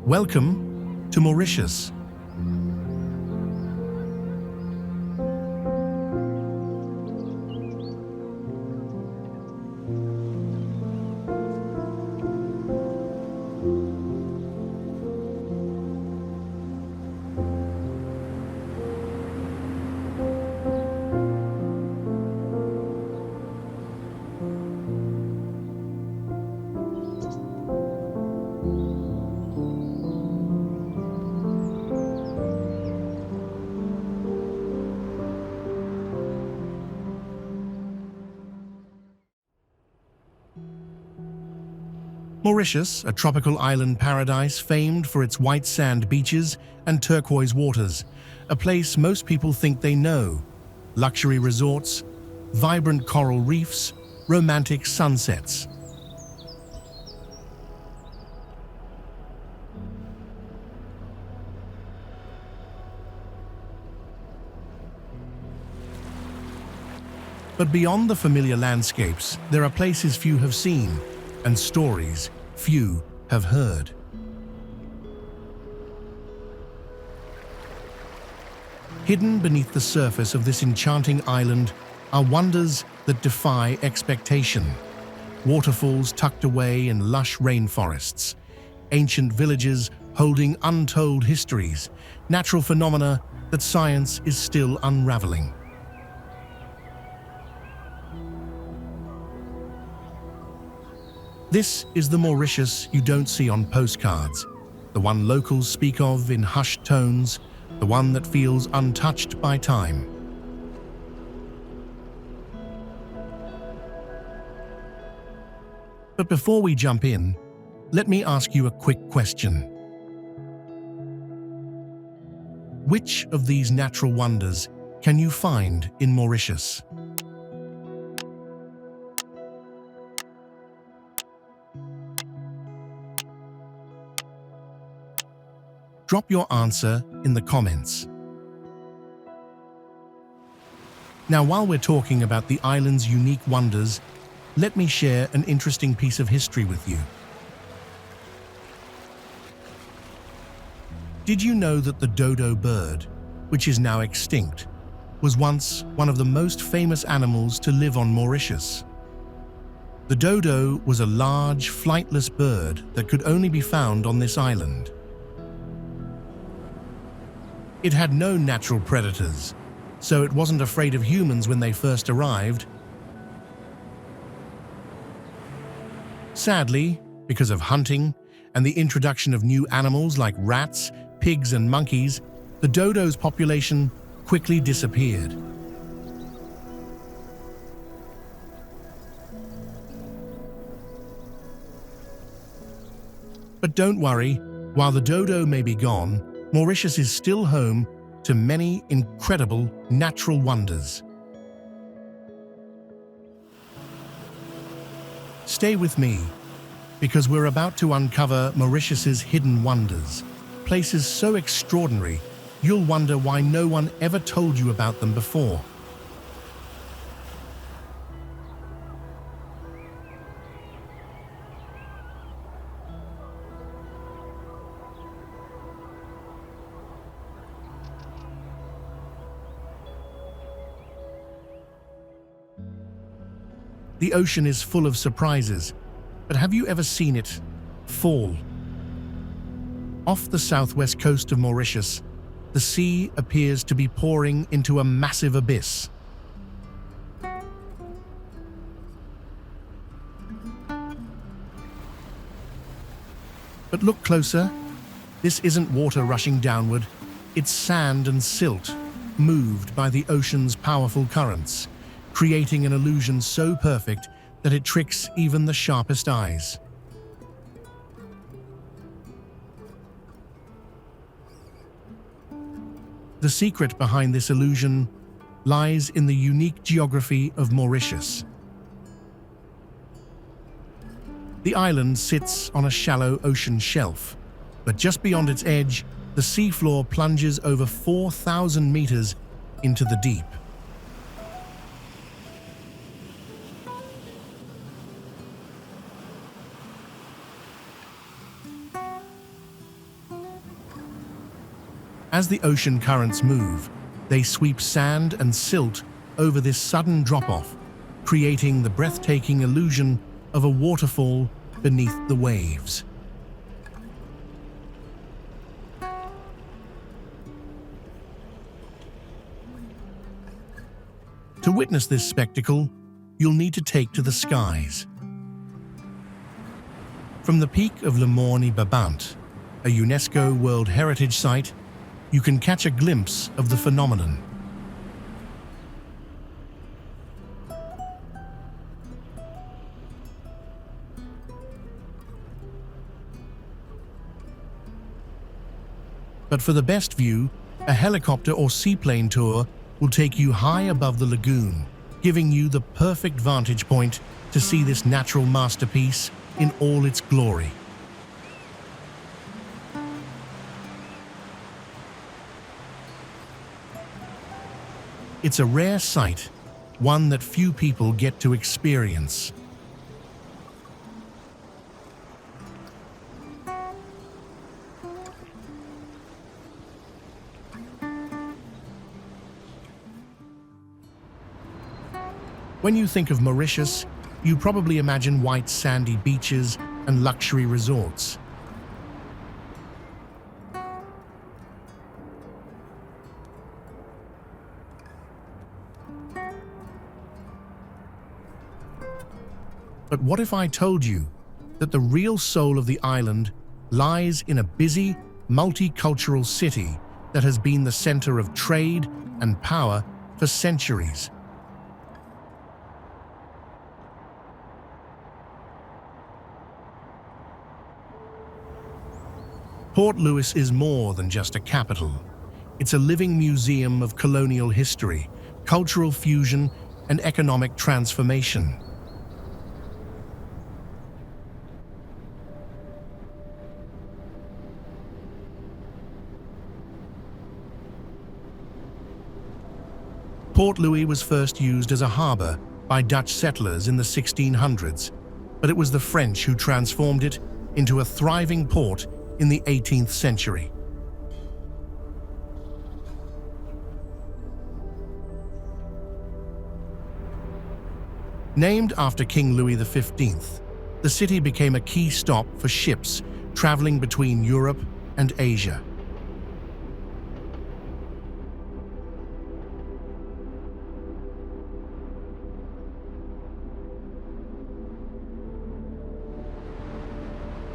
Welcome to Mauritius. Mauritius, a tropical island paradise famed for its white sand beaches and turquoise waters, a place most people think they know. Luxury resorts, vibrant coral reefs, romantic sunsets. But beyond the familiar landscapes, there are places few have seen and stories few have heard. Hidden beneath the surface of this enchanting island are wonders that defy expectation. Waterfalls tucked away in lush rainforests, ancient villages holding untold histories, natural phenomena that science is still unraveling. This is the Mauritius you don't see on postcards, the one locals speak of in hushed tones, the one that feels untouched by time. But before we jump in, let me ask you a quick question. Which of these natural wonders can you find in Mauritius? Drop your answer in the comments. Now, while we're talking about the island's unique wonders, let me share an interesting piece of history with you. Did you know that the dodo bird, which is now extinct, was once one of the most famous animals to live on Mauritius? The dodo was a large, flightless bird that could only be found on this island. It had no natural predators, so it wasn't afraid of humans when they first arrived. Sadly, because of hunting and the introduction of new animals like rats, pigs, and monkeys, the dodo's population quickly disappeared. But don't worry, while the dodo may be gone, Mauritius is still home to many incredible natural wonders. Stay with me, because we're about to uncover Mauritius's hidden wonders, places so extraordinary you'll wonder why no one ever told you about them before. The ocean is full of surprises, but have you ever seen it fall? Off the southwest coast of Mauritius, the sea appears to be pouring into a massive abyss. But look closer. This isn't water rushing downward. It's sand and silt, moved by the ocean's powerful currents, creating an illusion so perfect that it tricks even the sharpest eyes. The secret behind this illusion lies in the unique geography of Mauritius. The island sits on a shallow ocean shelf, but just beyond its edge, the seafloor plunges over 4,000 meters into the deep. As the ocean currents move, they sweep sand and silt over this sudden drop-off, creating the breathtaking illusion of a waterfall beneath the waves. To witness this spectacle, you'll need to take to the skies. From the peak of Morne Brabant, a UNESCO World Heritage Site, you can catch a glimpse of the phenomenon. But for the best view, a helicopter or seaplane tour will take you high above the lagoon, giving you the perfect vantage point to see this natural masterpiece in all its glory. It's a rare sight, one that few people get to experience. When you think of Mauritius, you probably imagine white sandy beaches and luxury resorts. But what if I told you that the real soul of the island lies in a busy, multicultural city that has been the center of trade and power for centuries? Port Louis is more than just a capital. It's a living museum of colonial history, cultural fusion, and economic transformation. Port Louis was first used as a harbor by Dutch settlers in the 1600s, but it was the French who transformed it into a thriving port in the 18th century. Named after King Louis XV, the city became a key stop for ships traveling between Europe and Asia.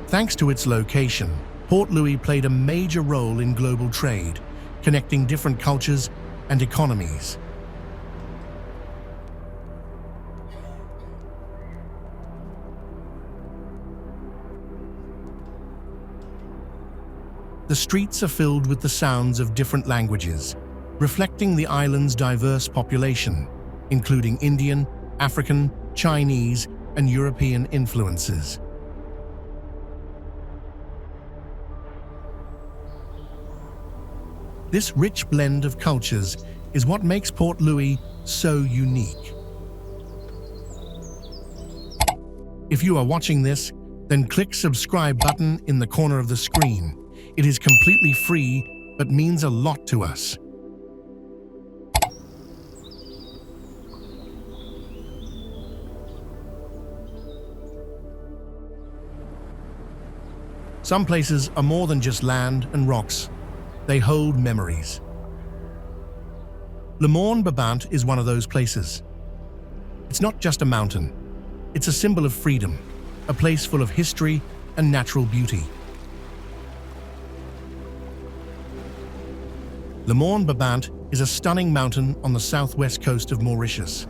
Thanks to its location, Port Louis played a major role in global trade, connecting different cultures and economies. The streets are filled with the sounds of different languages, reflecting the island's diverse population, including Indian, African, Chinese, and European influences. This rich blend of cultures is what makes Port Louis so unique. If you are watching this, then click subscribe button in the corner of the screen. It is completely free, but means a lot to us. Some places are more than just land and rocks. They hold memories. Morne Brabant is one of those places. It's not just a mountain. It's a symbol of freedom, a place full of history and natural beauty. Morne Brabant is a stunning mountain on the southwest coast of Mauritius.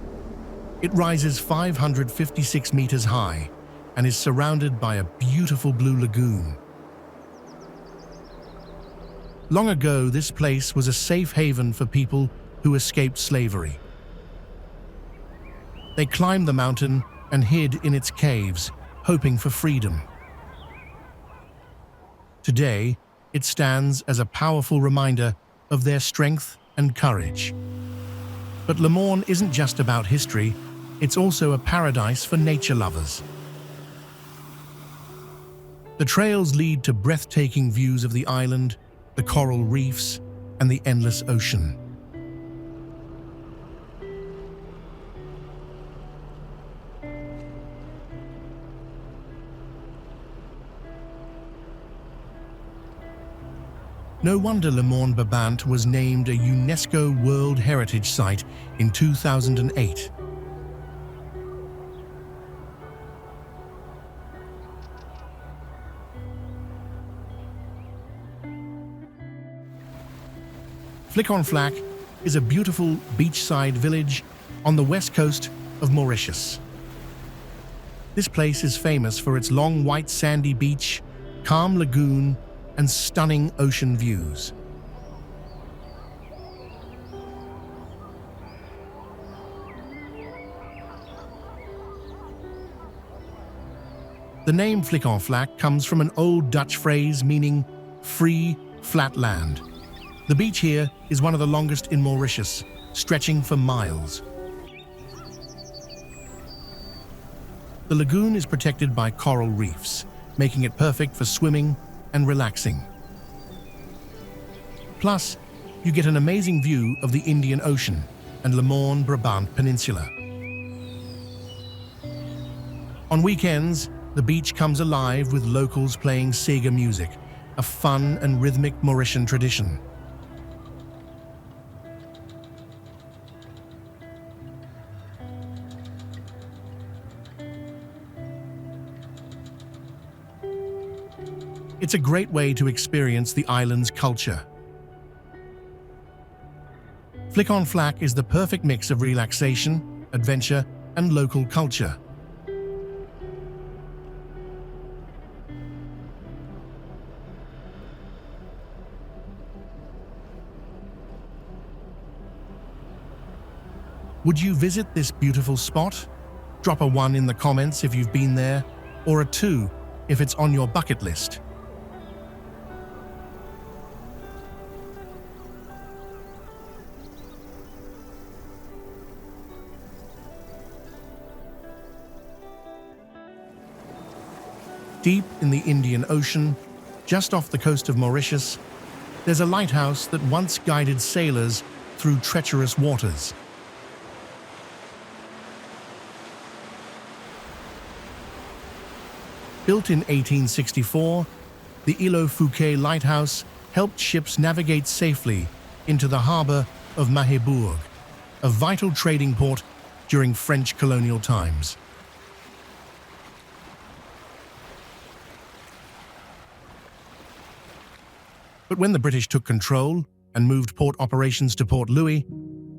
It rises 556 meters high and is surrounded by a beautiful blue lagoon. Long ago, this place was a safe haven for people who escaped slavery. They climbed the mountain and hid in its caves, hoping for freedom. Today, it stands as a powerful reminder of their strength and courage. But Morne isn't just about history, it's also a paradise for nature lovers. The trails lead to breathtaking views of the island, the coral reefs, and the endless ocean. No wonder Le Morne Brabant was named a UNESCO World Heritage Site in 2008. Flic En Flac is a beautiful beachside village on the west coast of Mauritius. This place is famous for its long white sandy beach, calm lagoon, and stunning ocean views. The name Flic En Flac comes from an old Dutch phrase meaning free, flat land. The beach here is one of the longest in Mauritius, stretching for miles. The lagoon is protected by coral reefs, making it perfect for swimming and relaxing. Plus, you get an amazing view of the Indian Ocean and Le Morne Brabant Peninsula. On weekends, the beach comes alive with locals playing Sega music, a fun and rhythmic Mauritian tradition. It's a great way to experience the island's culture. Flic En Flac is the perfect mix of relaxation, adventure, and local culture. Would you visit this beautiful spot? Drop a 1 in the comments if you've been there, or a 2 if it's on your bucket list. Deep in the Indian Ocean, just off the coast of Mauritius, there's a lighthouse that once guided sailors through treacherous waters. Built in 1864, the Ile Fouquets lighthouse helped ships navigate safely into the harbour of Malheureux, a vital trading port during French colonial times. But when the British took control and moved port operations to Port Louis,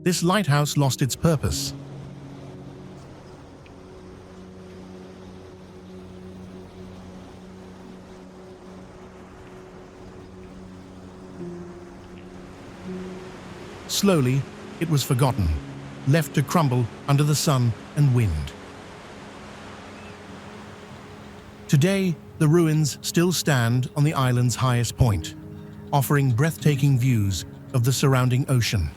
this lighthouse lost its purpose. Slowly, it was forgotten, left to crumble under the sun and wind. Today, the ruins still stand on the island's highest point, offering breathtaking views of the surrounding ocean.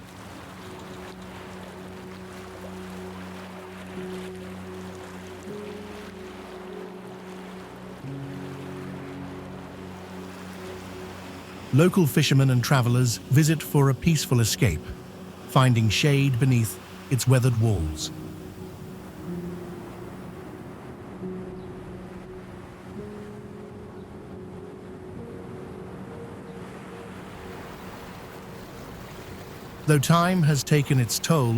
Local fishermen and travelers visit for a peaceful escape, finding shade beneath its weathered walls. Though time has taken its toll,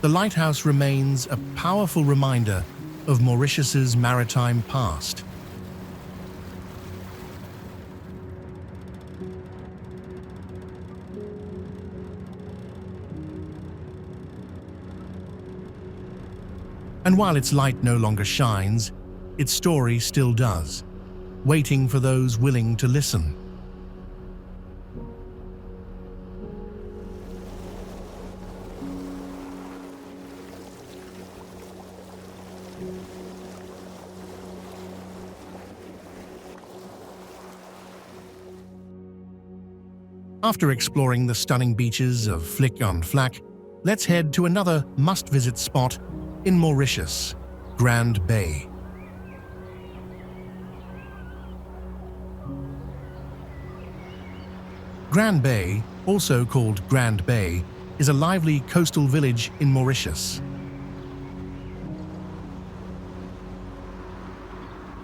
the lighthouse remains a powerful reminder of Mauritius's maritime past. And while its light no longer shines, its story still does, waiting for those willing to listen. After exploring the stunning beaches of Flic En Flac, let's head to another must-visit spot in Mauritius, Grand Bay. Grand Bay, also called Grand Bay, is a lively coastal village in Mauritius.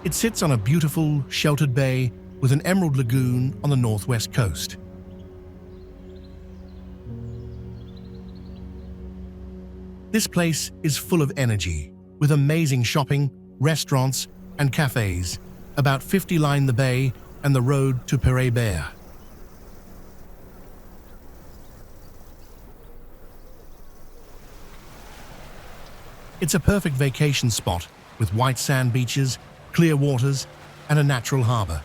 It sits on a beautiful, sheltered bay with an emerald lagoon on the northwest coast. This place is full of energy, with amazing shopping, restaurants, and cafes. About 50 line the bay and the road to Bay. It's a perfect vacation spot with white sand beaches, clear waters, and a natural harbor.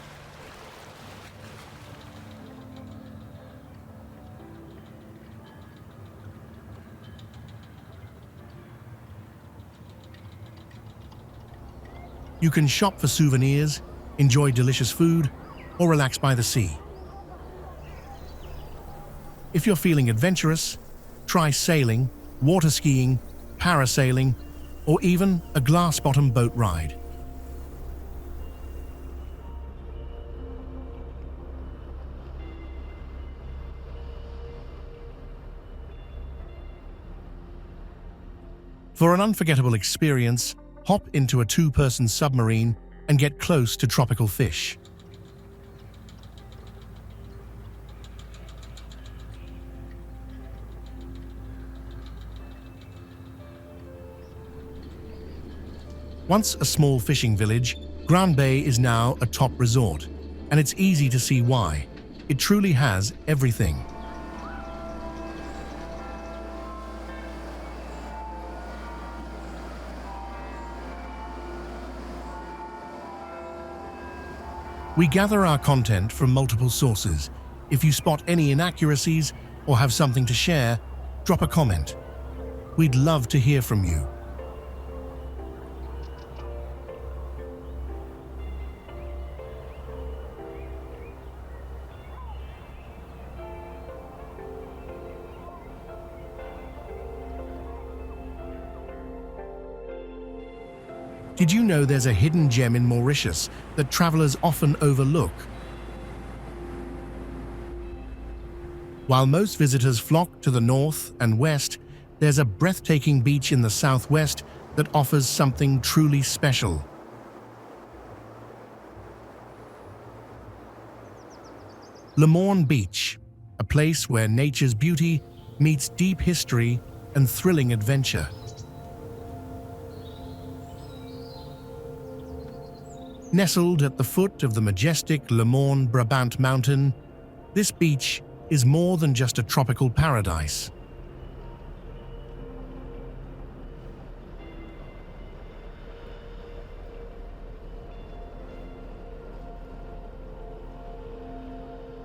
You can shop for souvenirs, enjoy delicious food, or relax by the sea. If you're feeling adventurous, try sailing, water skiing, parasailing, or even a glass-bottom boat ride. For an unforgettable experience, hop into a two-person submarine and get close to tropical fish. Once a small fishing village, Grand Bay is now a top resort, and it's easy to see why. It truly has everything. We gather our content from multiple sources. If you spot any inaccuracies or have something to share, drop a comment. We'd love to hear from you. Did you know there's a hidden gem in Mauritius that travelers often overlook? While most visitors flock to the north and west, there's a breathtaking beach in the southwest that offers something truly special. Morne Beach, a place where nature's beauty meets deep history and thrilling adventure. Nestled at the foot of the majestic Morne Brabant mountain, this beach is more than just a tropical paradise.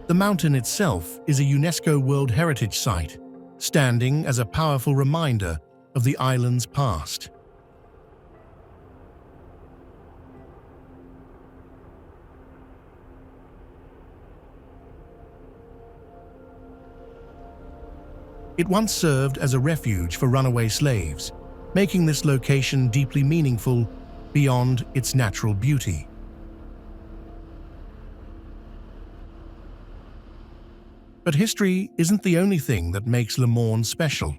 The mountain itself is a UNESCO World Heritage Site, standing as a powerful reminder of the island's past. It once served as a refuge for runaway slaves, making this location deeply meaningful beyond its natural beauty. But history isn't the only thing that makes Morne special.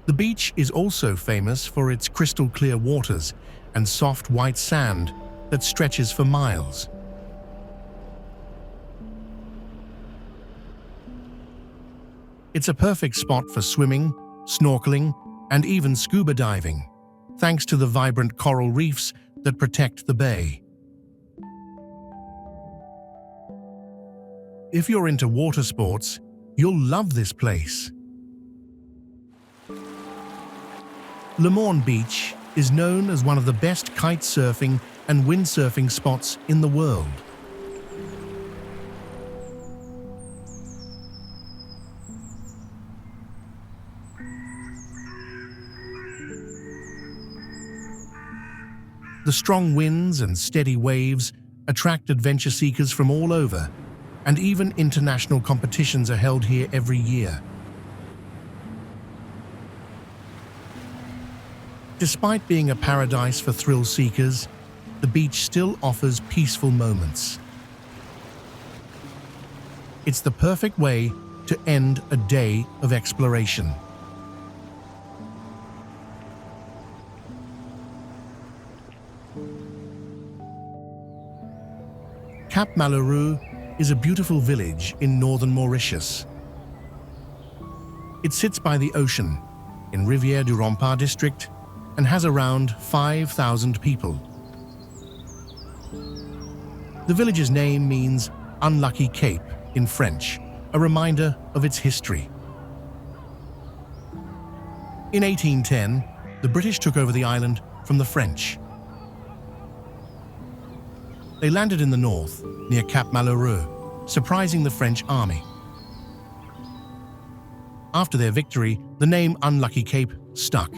The beach is also famous for its crystal-clear waters and soft white sand that stretches for miles. It's a perfect spot for swimming, snorkeling, and even scuba diving, thanks to the vibrant coral reefs that protect the bay. If you're into water sports, you'll love this place. Morne Beach is known as one of the best kite surfing and windsurfing spots in the world. The strong winds and steady waves attract adventure seekers from all over, and even international competitions are held here every year. Despite being a paradise for thrill seekers, the beach still offers peaceful moments. It's the perfect way to end a day of exploration. Cap Malheureux is a beautiful village in northern Mauritius. It sits by the ocean in Rivière du Rempart district and has around 5,000 people. The village's name means Unlucky Cape in French, a reminder of its history. In 1810, the British took over the island from the French. They landed in the north, near Cap Malheureux, surprising the French army. After their victory, the name Unlucky Cape stuck.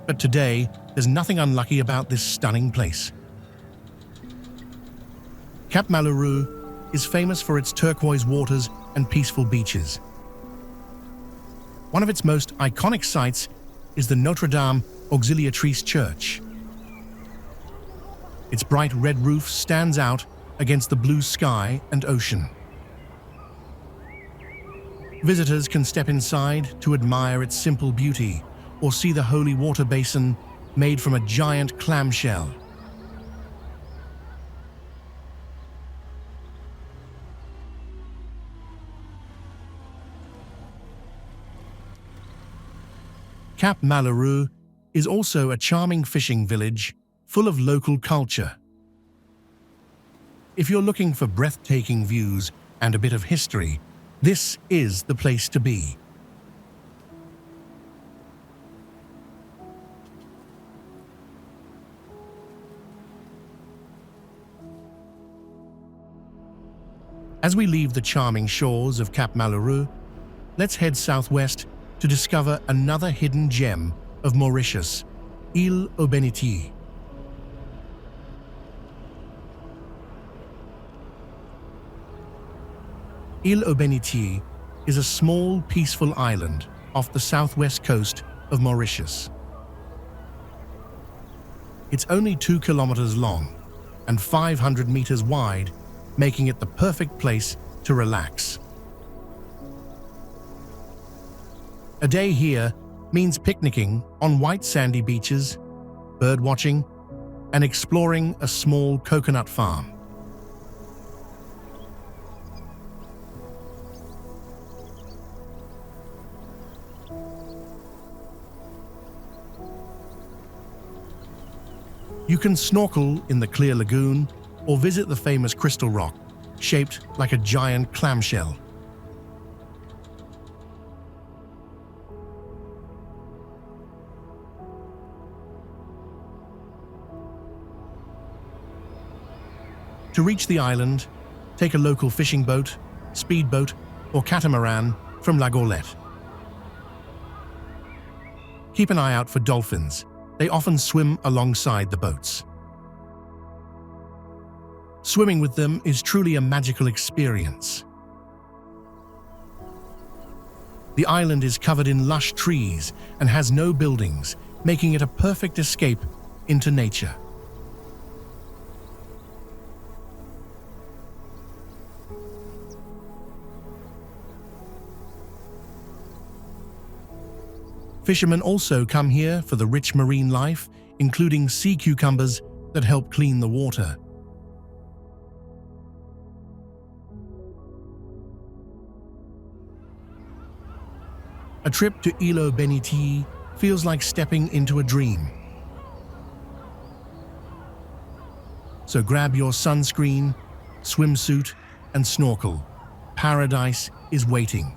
But today, there's nothing unlucky about this stunning place. Cap Malheureux is famous for its turquoise waters and peaceful beaches. One of its most iconic sites is the Notre Dame Auxiliatrice Church. Its bright red roof stands out against the blue sky and ocean. Visitors can step inside to admire its simple beauty or see the holy water basin made from a giant clamshell. Cap Malheureux is also a charming fishing village full of local culture. If you're looking for breathtaking views and a bit of history, this is the place to be. As we leave the charming shores of Cap Malheureux, let's head southwest to discover another hidden gem of Mauritius, Ile Aux Bénitiers. Ile Aux Bénitiers is a small, peaceful island off the southwest coast of Mauritius. It's only 2 kilometers long and 500 meters wide, making it the perfect place to relax. A day here means picnicking on white sandy beaches, birdwatching, and exploring a small coconut farm. You can snorkel in the clear lagoon or visit the famous crystal rock, shaped like a giant clamshell. To reach the island, take a local fishing boat, speedboat, or catamaran from La Goélette. Keep an eye out for dolphins. They often swim alongside the boats. Swimming with them is truly a magical experience. The island is covered in lush trees and has no buildings, making it a perfect escape into nature. Fishermen also come here for the rich marine life, including sea cucumbers that help clean the water. A trip to Ile Aux Bénitiers feels like stepping into a dream. So grab your sunscreen, swimsuit, and snorkel. Paradise is waiting.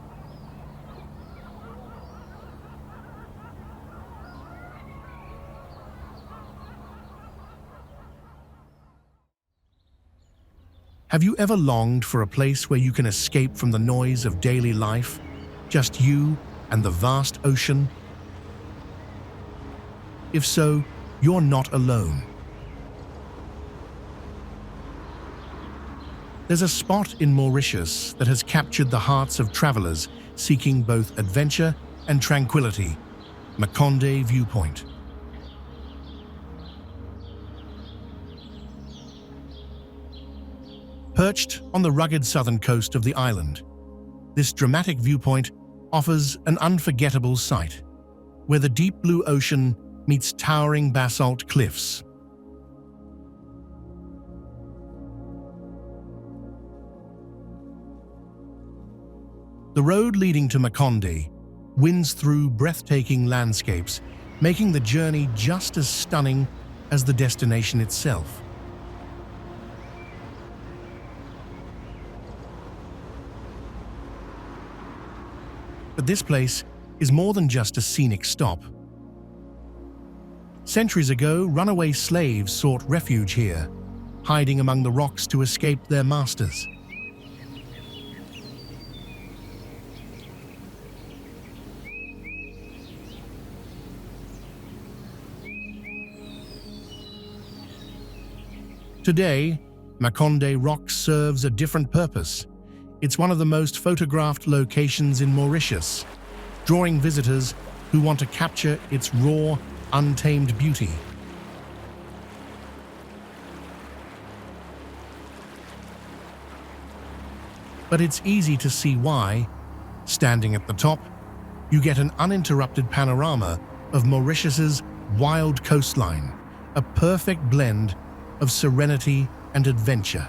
Have you ever longed for a place where you can escape from the noise of daily life, just you and the vast ocean? If so, you're not alone. There's a spot in Mauritius that has captured the hearts of travelers seeking both adventure and tranquility, Maconde Viewpoint. Perched on the rugged southern coast of the island, this dramatic viewpoint offers an unforgettable sight, where the deep blue ocean meets towering basalt cliffs. The road leading to Maconde winds through breathtaking landscapes, making the journey just as stunning as the destination itself. But this place is more than just a scenic stop. Centuries ago, runaway slaves sought refuge here, hiding among the rocks to escape their masters. Today, Maconde Rock serves a different purpose. It's one of the most photographed locations in Mauritius, drawing visitors who want to capture its raw, untamed beauty. But it's easy to see why. Standing at the top, you get an uninterrupted panorama of Mauritius's wild coastline, a perfect blend of serenity and adventure.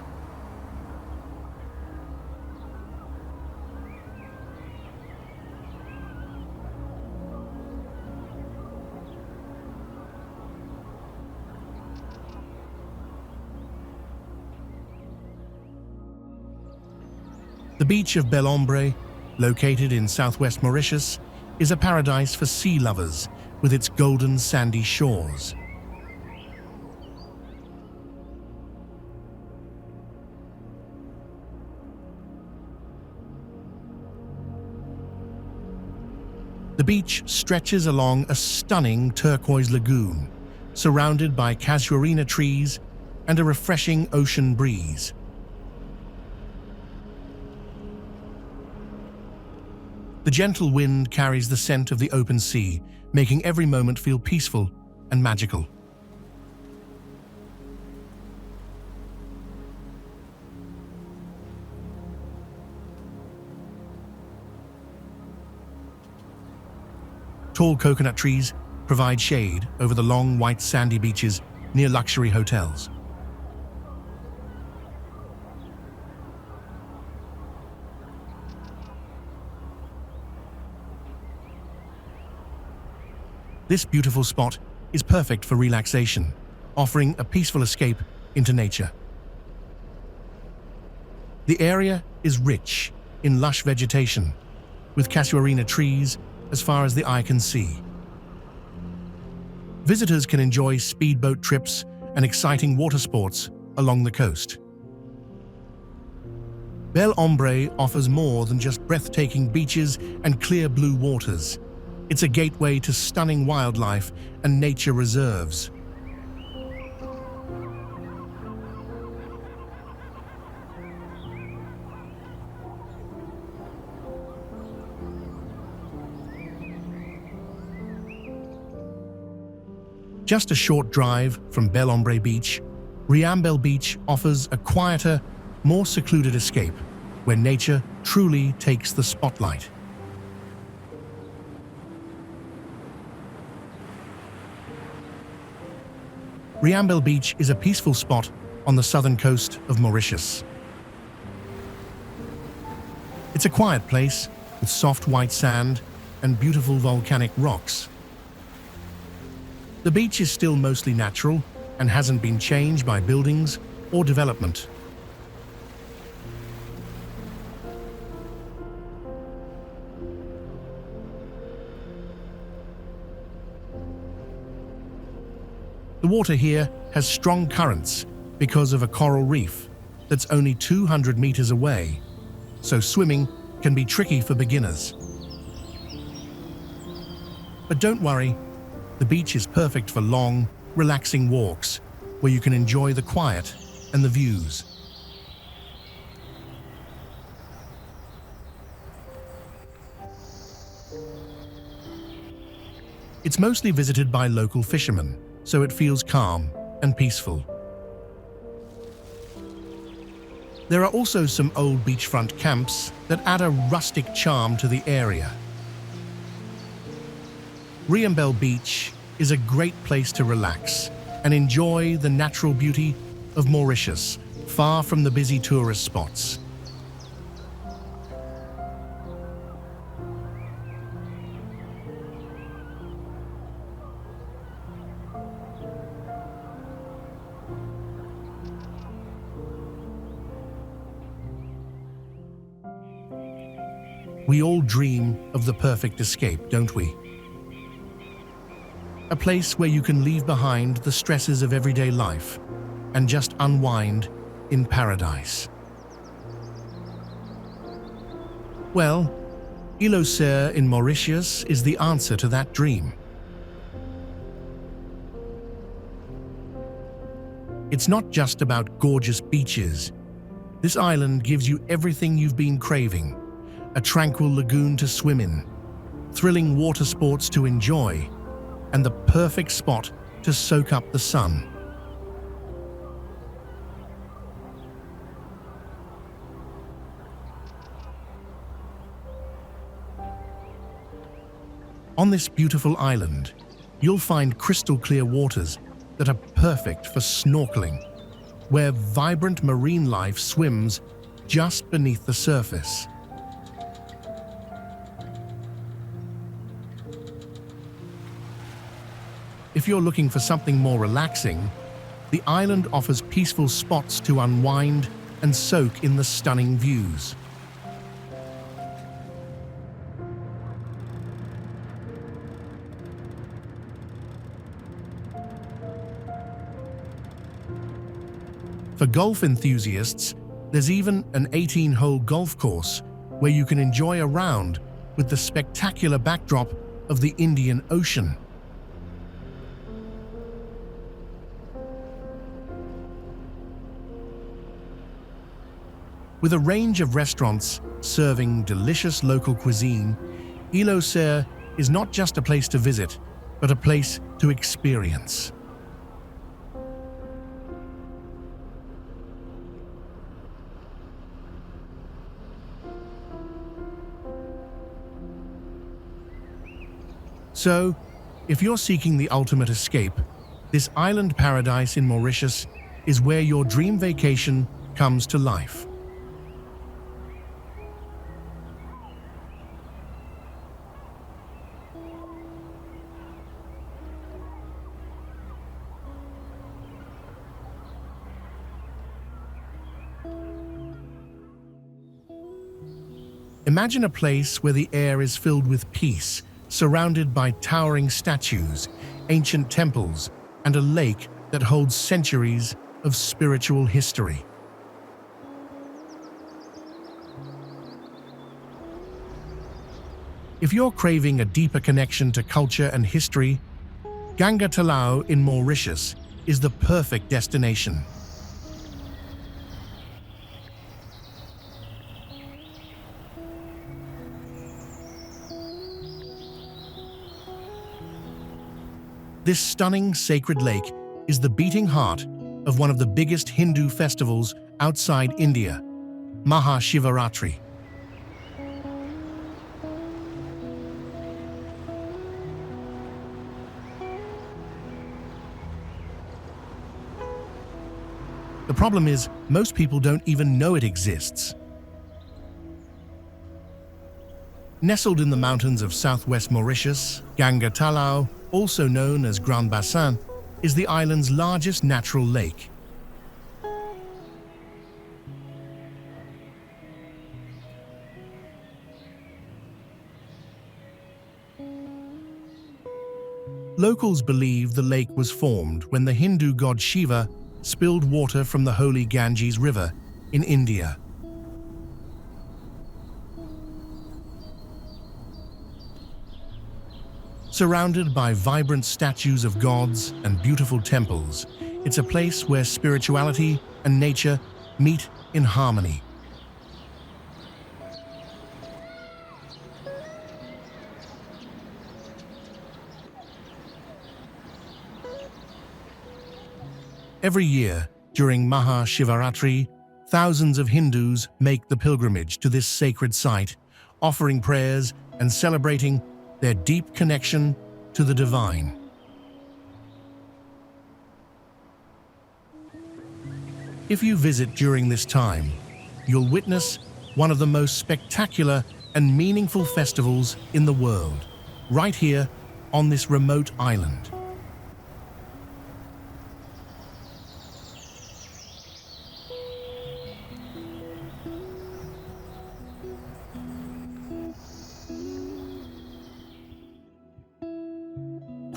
The beach of Bel Ombre, located in southwest Mauritius, is a paradise for sea lovers with its golden sandy shores. The beach stretches along a stunning turquoise lagoon, surrounded by casuarina trees and a refreshing ocean breeze. The gentle wind carries the scent of the open sea, making every moment feel peaceful and magical. Tall coconut trees provide shade over the long white sandy beaches near luxury hotels. This beautiful spot is perfect for relaxation, offering a peaceful escape into nature. The area is rich in lush vegetation, with casuarina trees as far as the eye can see. Visitors can enjoy speedboat trips and exciting water sports along the coast. Bel Ombre offers more than just breathtaking beaches and clear blue waters. It's a gateway to stunning wildlife and nature reserves. Just a short drive from Bel Ombre Beach, Riambel Beach offers a quieter, more secluded escape where nature truly takes the spotlight. Riambel Beach is a peaceful spot on the southern coast of Mauritius. It's a quiet place with soft white sand and beautiful volcanic rocks. The beach is still mostly natural and hasn't been changed by buildings or development. The water here has strong currents because of a coral reef that's only 200 meters away, so swimming can be tricky for beginners. But don't worry, the beach is perfect for long, relaxing walks where you can enjoy the quiet and the views. It's mostly visited by local fishermen, so it feels calm and peaceful. There are also some old beachfront camps that add a rustic charm to the area. Riambel Beach is a great place to relax and enjoy the natural beauty of Mauritius, far from the busy tourist spots. We all dream of the perfect escape, don't we? A place where you can leave behind the stresses of everyday life and just unwind in paradise. Well, Ile Aux Aigrettes in Mauritius is the answer to that dream. It's not just about gorgeous beaches. This island gives you everything you've been craving: a tranquil lagoon to swim in, thrilling water sports to enjoy, and the perfect spot to soak up the sun. On this beautiful island, you'll find crystal clear waters that are perfect for snorkeling, where vibrant marine life swims just beneath the surface. If you're looking for something more relaxing, the island offers peaceful spots to unwind and soak in the stunning views. For golf enthusiasts, there's even an 18-hole golf course where you can enjoy a round with the spectacular backdrop of the Indian Ocean. With a range of restaurants serving delicious local cuisine, Ile Aux Aigrettes is not just a place to visit, but a place to experience. So, if you're seeking the ultimate escape, this island paradise in Mauritius is where your dream vacation comes to life. Imagine a place where the air is filled with peace, surrounded by towering statues, ancient temples, and a lake that holds centuries of spiritual history. If you're craving a deeper connection to culture and history, Ganga Talao in Mauritius is the perfect destination. This stunning sacred lake is the beating heart of one of the biggest Hindu festivals outside India, Maha Shivaratri. The problem is, most people don't even know it exists. Nestled in the mountains of southwest Mauritius, Ganga Talao, also known as Grand Bassin, is the island's largest natural lake. Locals believe the lake was formed when the Hindu god Shiva spilled water from the holy Ganges River in India. Surrounded by vibrant statues of gods and beautiful temples, it's a place where spirituality and nature meet in harmony. Every year, during Maha Shivaratri, thousands of Hindus make the pilgrimage to this sacred site, offering prayers and celebrating their deep connection to the divine. If you visit during this time, you'll witness one of the most spectacular and meaningful festivals in the world, right here on this remote island.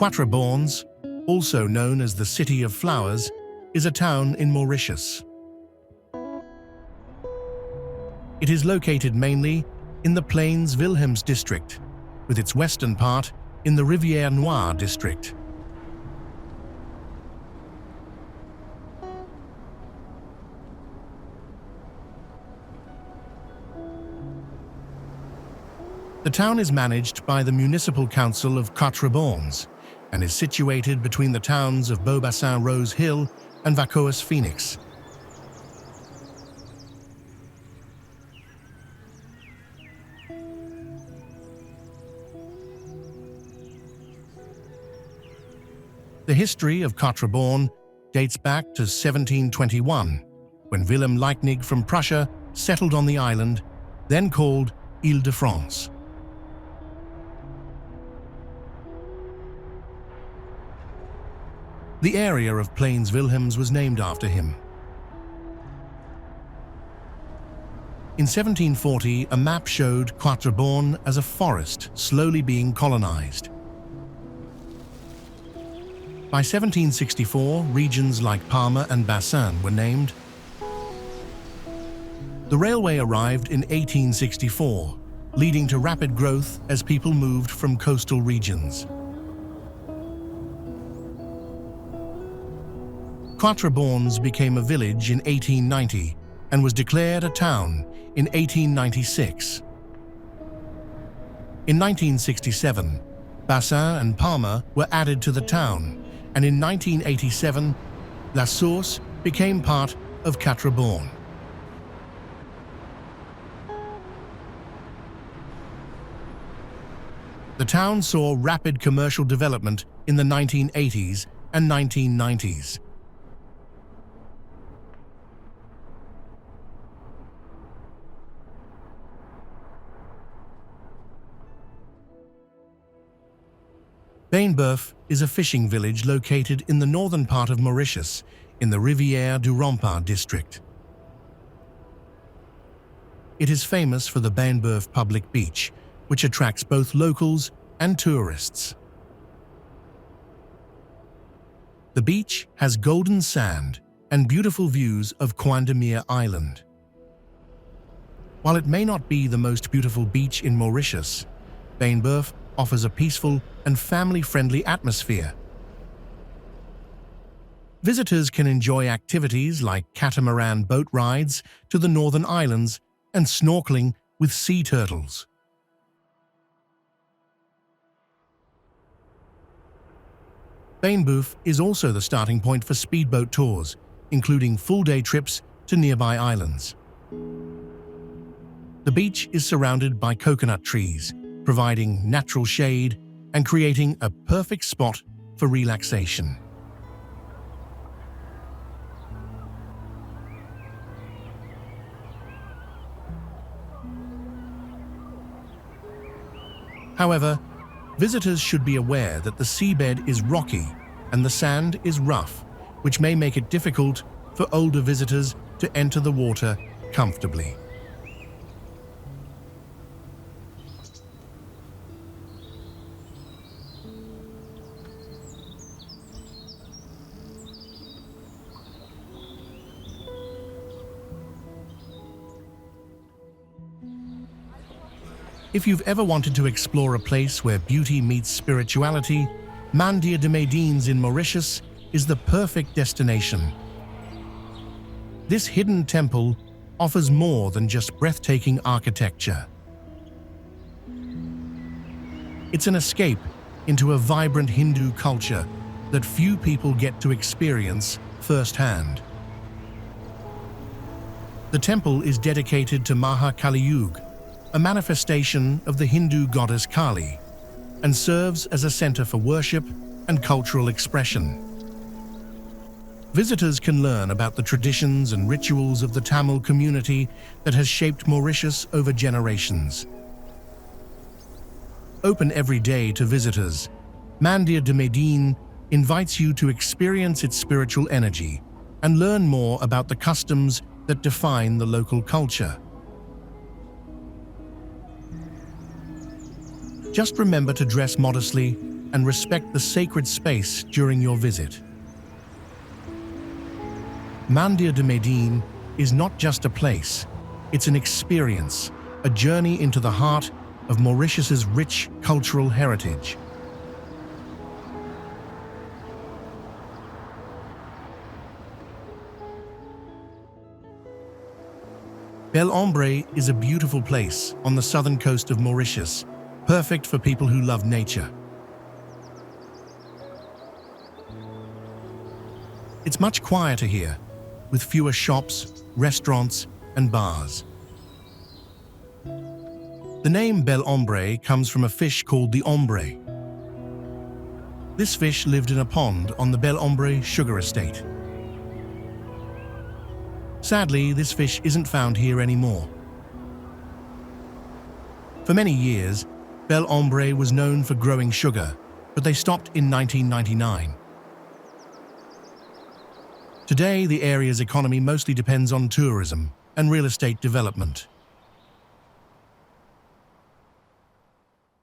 Quatre Bornes, also known as the City of Flowers, is a town in Mauritius. It is located mainly in the Plains Wilhelms district, with its western part in the Rivière Noire district. The town is managed by the Municipal Council of Quatre Bornes and is situated between the towns of Bassin Rose Hill and Vacoas Phoenix. The history of Quatre Bornes dates back to 1721, when Willem Leipnig from Prussia settled on the island, then called Ile de France. The area of Plains Wilhelms was named after him. In 1740, a map showed Quatre Bornes as a forest slowly being colonized. By 1764, regions like Parma and Bassin were named. The railway arrived in 1864, leading to rapid growth as people moved from coastal regions. Quatre Bornes became a village in 1890 and was declared a town in 1896. In 1967, Bassin and Parma were added to the town, and in 1987, La Source became part of Quatre Bornes. The town saw rapid commercial development in the 1980s and 1990s. Bain Boeuf is a fishing village located in the northern part of Mauritius, in the Rivière du Rempart district. It is famous for the Bain Boeuf public beach, which attracts both locals and tourists. The beach has golden sand and beautiful views of Coin de Mire Island. While it may not be the most beautiful beach in Mauritius, Bain Boeuf offers a peaceful and family-friendly atmosphere. Visitors can enjoy activities like catamaran boat rides to the northern islands and snorkeling with sea turtles. Bain Boeuf is also the starting point for speedboat tours, including full-day trips to nearby islands. The beach is surrounded by coconut trees, providing natural shade and creating a perfect spot for relaxation. However, visitors should be aware that the seabed is rocky and the sand is rough, which may make it difficult for older visitors to enter the water comfortably. If you've ever wanted to explore a place where beauty meets spirituality, Mandir De Medines in Mauritius is the perfect destination. This hidden temple offers more than just breathtaking architecture. It's an escape into a vibrant Hindu culture that few people get to experience firsthand. The temple is dedicated to Maha Kaliyug, a manifestation of the Hindu goddess Kali, and serves as a center for worship and cultural expression. Visitors can learn about the traditions and rituals of the Tamil community that has shaped Mauritius over generations. Open every day to visitors, Mandir De Medines invites you to experience its spiritual energy and learn more about the customs that define the local culture. Just remember to dress modestly and respect the sacred space during your visit. Mandir De Medines is not just a place, it's an experience, a journey into the heart of Mauritius's rich cultural heritage. Bel Ombre is a beautiful place on the southern coast of Mauritius, perfect for people who love nature. It's much quieter here, with fewer shops, restaurants, and bars. The name Bel Ombre comes from a fish called the ombre. This fish lived in a pond on the Bel Ombre sugar estate. Sadly, this fish isn't found here anymore. For many years, Bel Ombre was known for growing sugar, but they stopped in 1999. Today, the area's economy mostly depends on tourism and real estate development.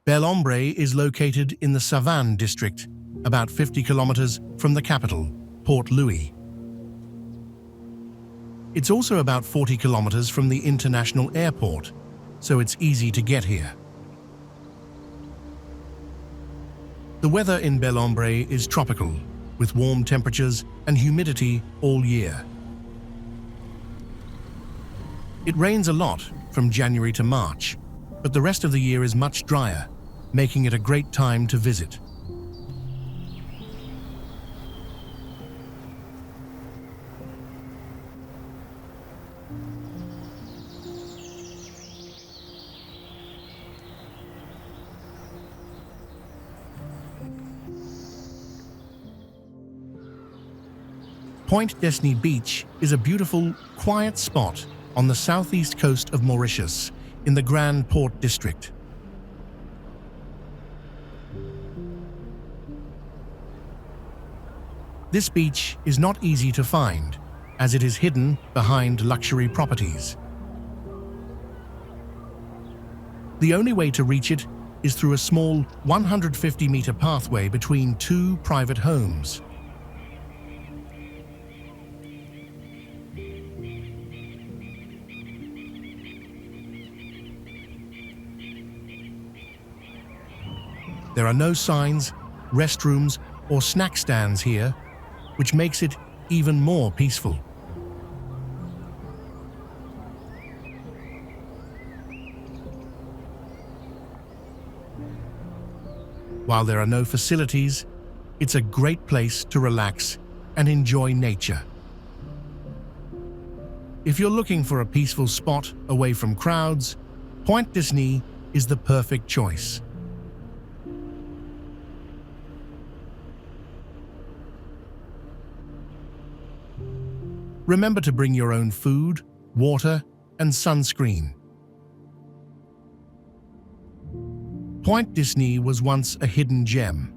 Bel Ombre is located in the Savane district, about 50 kilometers from the capital, Port Louis. It's also about 40 kilometers from the international airport, so it's easy to get here. The weather in Bel Ombre is tropical, with warm temperatures and humidity all year. It rains a lot from January to March, but the rest of the year is much drier, making it a great time to visit. Pointe d'Esny Beach is a beautiful, quiet spot on the southeast coast of Mauritius, in the Grand Port District. This beach is not easy to find, as it is hidden behind luxury properties. The only way to reach it is through a small 150-meter pathway between two private homes. There are no signs, restrooms, or snack stands here, which makes it even more peaceful. While there are no facilities, it's a great place to relax and enjoy nature. If you're looking for a peaceful spot away from crowds, Pointe d'Esny is the perfect choice. Remember to bring your own food, water, and sunscreen. Pointe d'Esny was once a hidden gem,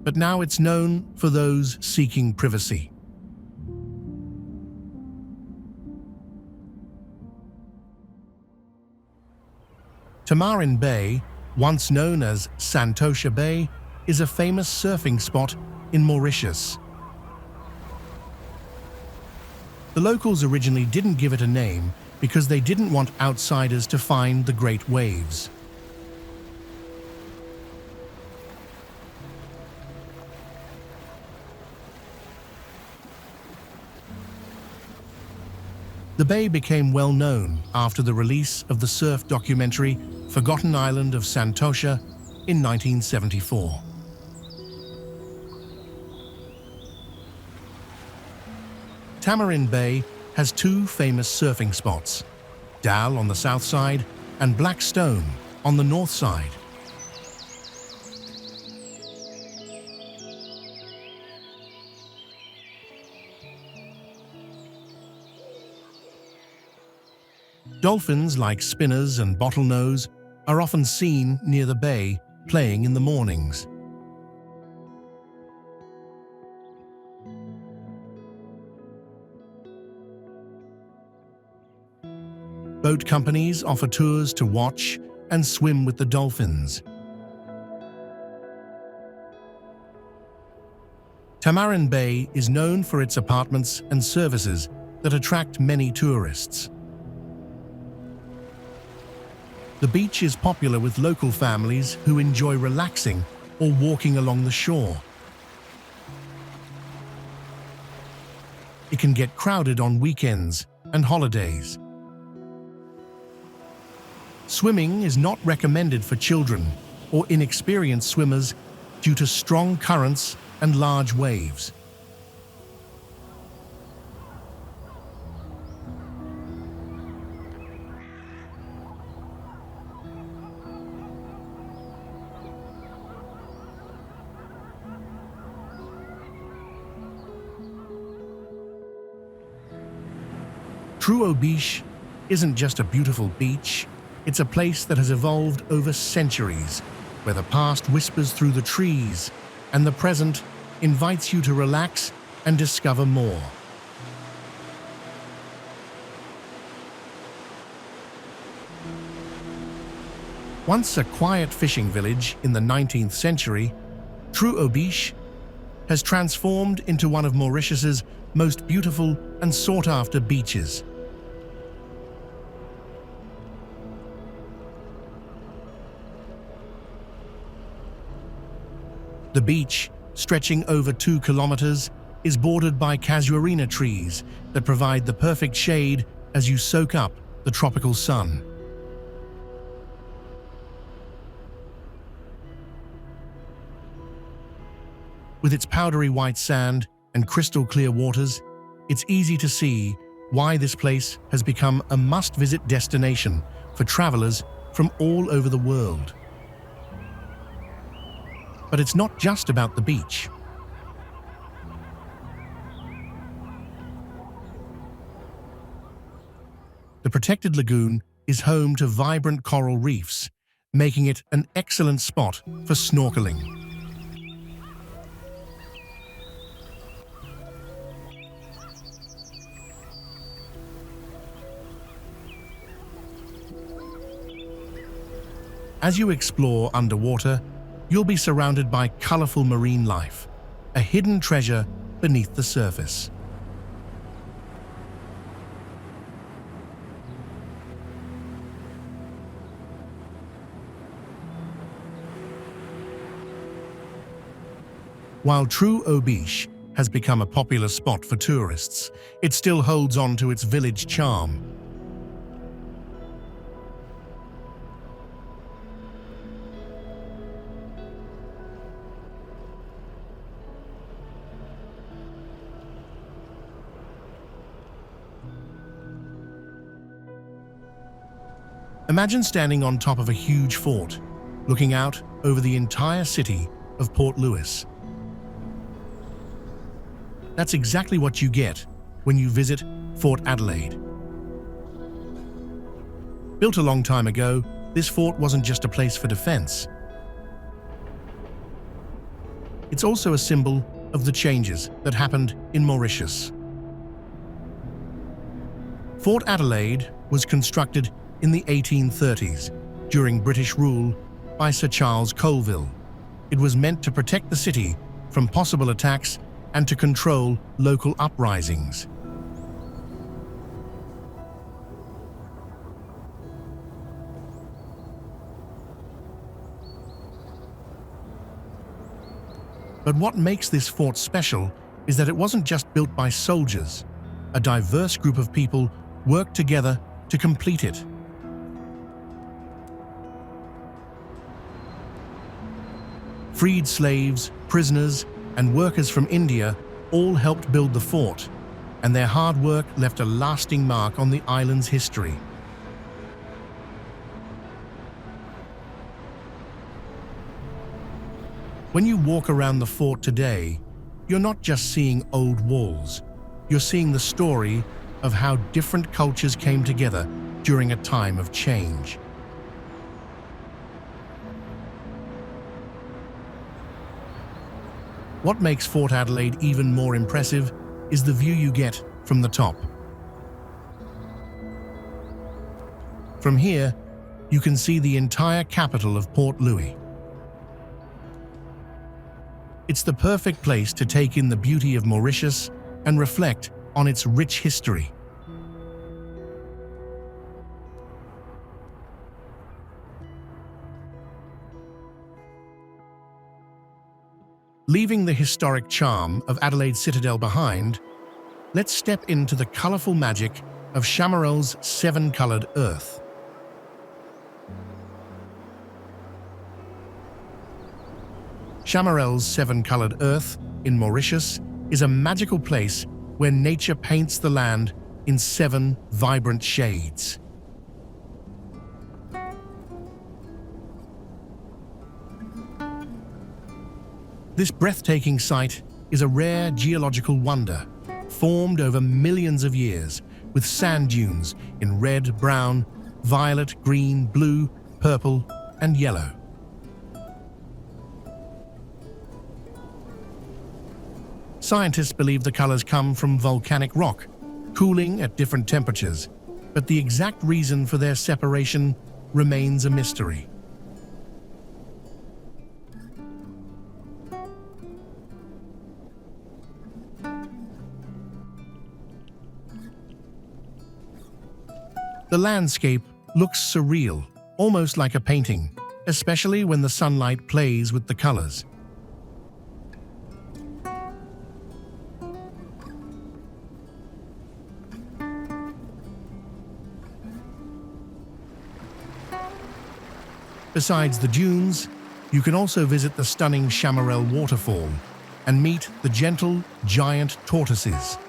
but now it's known for those seeking privacy. Tamarin Bay, once known as Santosha Bay, is a famous surfing spot in Mauritius. The locals originally didn't give it a name because they didn't want outsiders to find the great waves. The bay became well known after the release of the surf documentary Forgotten Island of Santosha in 1974. Tamarin Bay has two famous surfing spots, Dal on the south side and Black Stone on the north side. Dolphins like spinners and bottlenose are often seen near the bay, playing in the mornings. Boat companies offer tours to watch and swim with the dolphins. Tamarin Bay is known for its apartments and services that attract many tourists. The beach is popular with local families who enjoy relaxing or walking along the shore. It can get crowded on weekends and holidays. Swimming is not recommended for children or inexperienced swimmers due to strong currents and large waves. Trou Aux Biches isn't just a beautiful beach, it's a place that has evolved over centuries, where the past whispers through the trees and the present invites you to relax and discover more. Once a quiet fishing village in the 19th century, Trou Aux Biches has transformed into one of Mauritius's most beautiful and sought-after beaches. The beach, stretching over 2 kilometers, is bordered by casuarina trees that provide the perfect shade as you soak up the tropical sun. With its powdery white sand and crystal clear waters, it's easy to see why this place has become a must-visit destination for travelers from all over the world. But it's not just about the beach. The protected lagoon is home to vibrant coral reefs, making it an excellent spot for snorkeling. As you explore underwater, you'll be surrounded by colorful marine life, a hidden treasure beneath the surface. While Trou Aux Biches has become a popular spot for tourists, it still holds on to its village charm. Imagine standing on top of a huge fort, looking out over the entire city of Port Louis. That's exactly what you get when you visit Fort Adelaide. Built a long time ago, this fort wasn't just a place for defense. It's also a symbol of the changes that happened in Mauritius. Fort Adelaide was constructed in the 1830s, during British rule by Sir Charles Colville. It was meant to protect the city from possible attacks and to control local uprisings. But what makes this fort special is that it wasn't just built by soldiers. A diverse group of people worked together to complete it. Freed slaves, prisoners, and workers from India all helped build the fort, and their hard work left a lasting mark on the island's history. When you walk around the fort today, you're not just seeing old walls, you're seeing the story of how different cultures came together during a time of change. What makes Fort Adelaide even more impressive is the view you get from the top. From here, you can see the entire capital of Port Louis. It's the perfect place to take in the beauty of Mauritius and reflect on its rich history. Leaving the historic charm of Adelaide Citadel behind, let's step into the colourful magic of Chamarel's seven-coloured earth. Chamarel's seven-coloured earth in Mauritius is a magical place where nature paints the land in seven vibrant shades. This breathtaking site is a rare geological wonder, formed over millions of years, with sand dunes in red, brown, violet, green, blue, purple, and yellow. Scientists believe the colors come from volcanic rock, cooling at different temperatures, but the exact reason for their separation remains a mystery. The landscape looks surreal, almost like a painting, especially when the sunlight plays with the colors. Besides the dunes, you can also visit the stunning Chamarel Waterfall and meet the gentle, giant tortoises.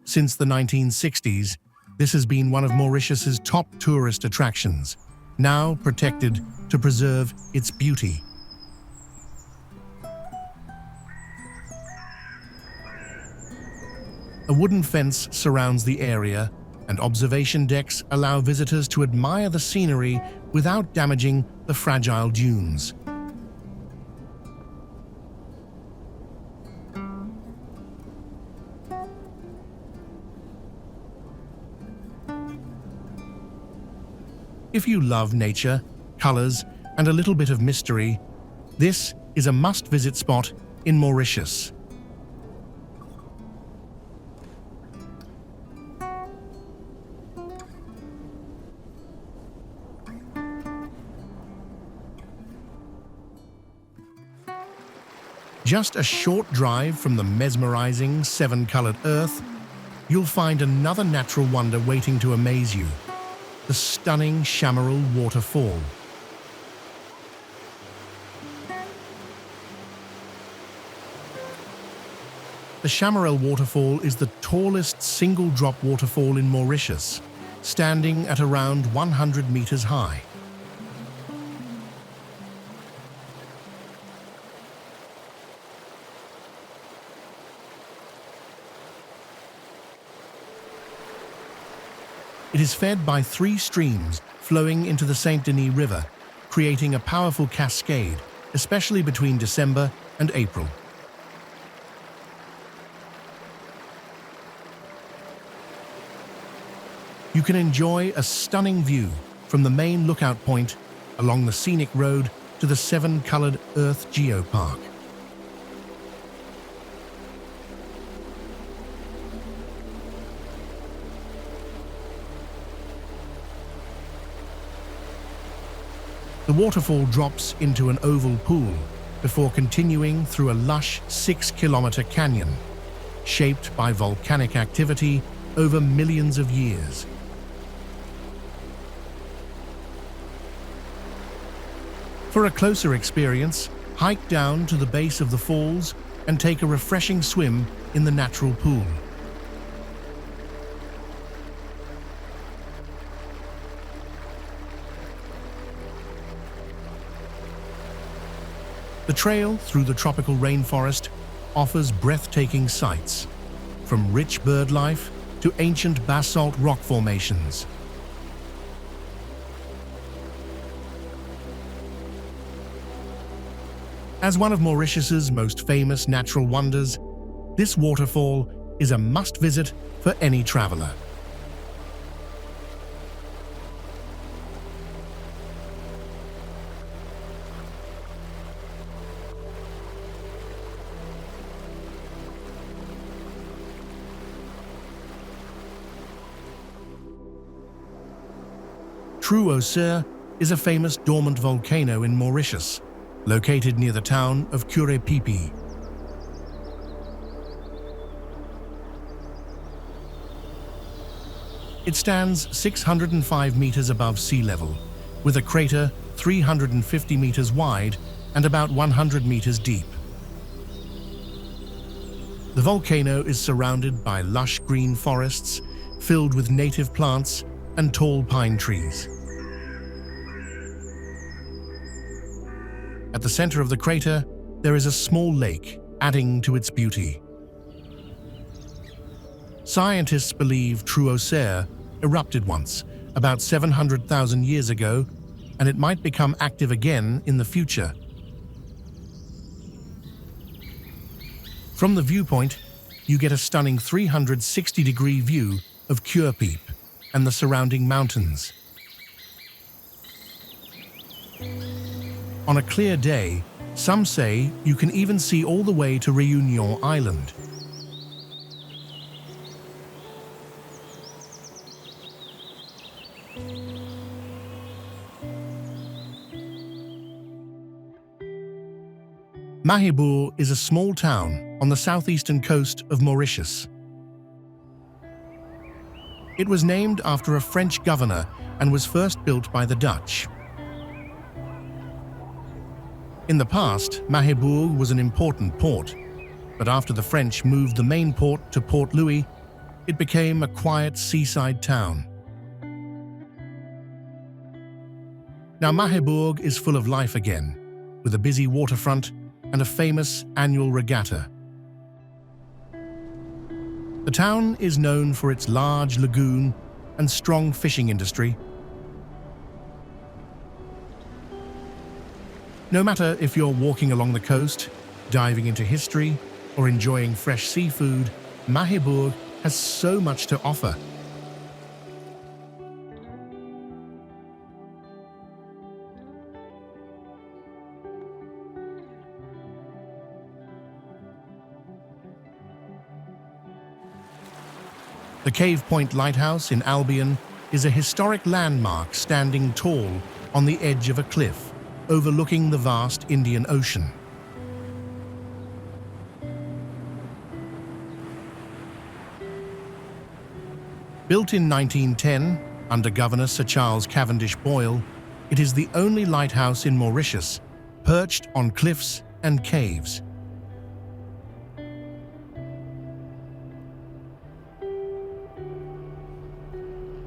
Since the 1960s, this has been one of Mauritius's top tourist attractions, now protected to preserve its beauty. A wooden fence surrounds the area, and observation decks allow visitors to admire the scenery without damaging the fragile dunes. If you love nature, colors, and a little bit of mystery, this is a must-visit spot in Mauritius. Just a short drive from the mesmerizing seven-colored earth, you'll find another natural wonder waiting to amaze you: the stunning Chamarel Waterfall. The Chamarel Waterfall is the tallest single-drop waterfall in Mauritius, standing at around 100 meters high. It is fed by 3 streams flowing into the Saint-Denis River, creating a powerful cascade, especially between December and April. You can enjoy a stunning view from the main lookout point along the scenic road to the seven-colored Earth Geopark. The waterfall drops into an oval pool before continuing through a lush 6-kilometer canyon, shaped by volcanic activity over millions of years. For a closer experience, hike down to the base of the falls and take a refreshing swim in the natural pool. The trail through the tropical rainforest offers breathtaking sights, from rich bird life to ancient basalt rock formations. As one of Mauritius's most famous natural wonders, this waterfall is a must-visit for any traveler. Trou Aux Biches is a famous dormant volcano in Mauritius, located near the town of Pipi. It stands 605 meters above sea level, with a crater 350 meters wide and about 100 meters deep. The volcano is surrounded by lush green forests filled with native plants and tall pine trees. At the center of the crater, there is a small lake, adding to its beauty. Scientists believe Trou Aux Biches erupted once, about 700,000 years ago, and it might become active again in the future. From the viewpoint, you get a stunning 360-degree view of Pipi and the surrounding mountains. On a clear day, some say you can even see all the way to Réunion Island. Malheureux is a small town on the southeastern coast of Mauritius. It was named after a French governor and was first built by the Dutch. In the past, Malheureux was an important port, but after the French moved the main port to Port Louis, it became a quiet seaside town. Now Malheureux is full of life again, with a busy waterfront and a famous annual regatta. The town is known for its large lagoon and strong fishing industry. No matter if you're walking along the coast, diving into history, or enjoying fresh seafood, Malheureux has so much to offer. The Cave Point Lighthouse in Albion is a historic landmark standing tall on the edge of a cliff, overlooking the vast Indian Ocean. Built in 1910 under Governor Sir Charles Cavendish Boyle, it is the only lighthouse in Mauritius perched on cliffs and caves.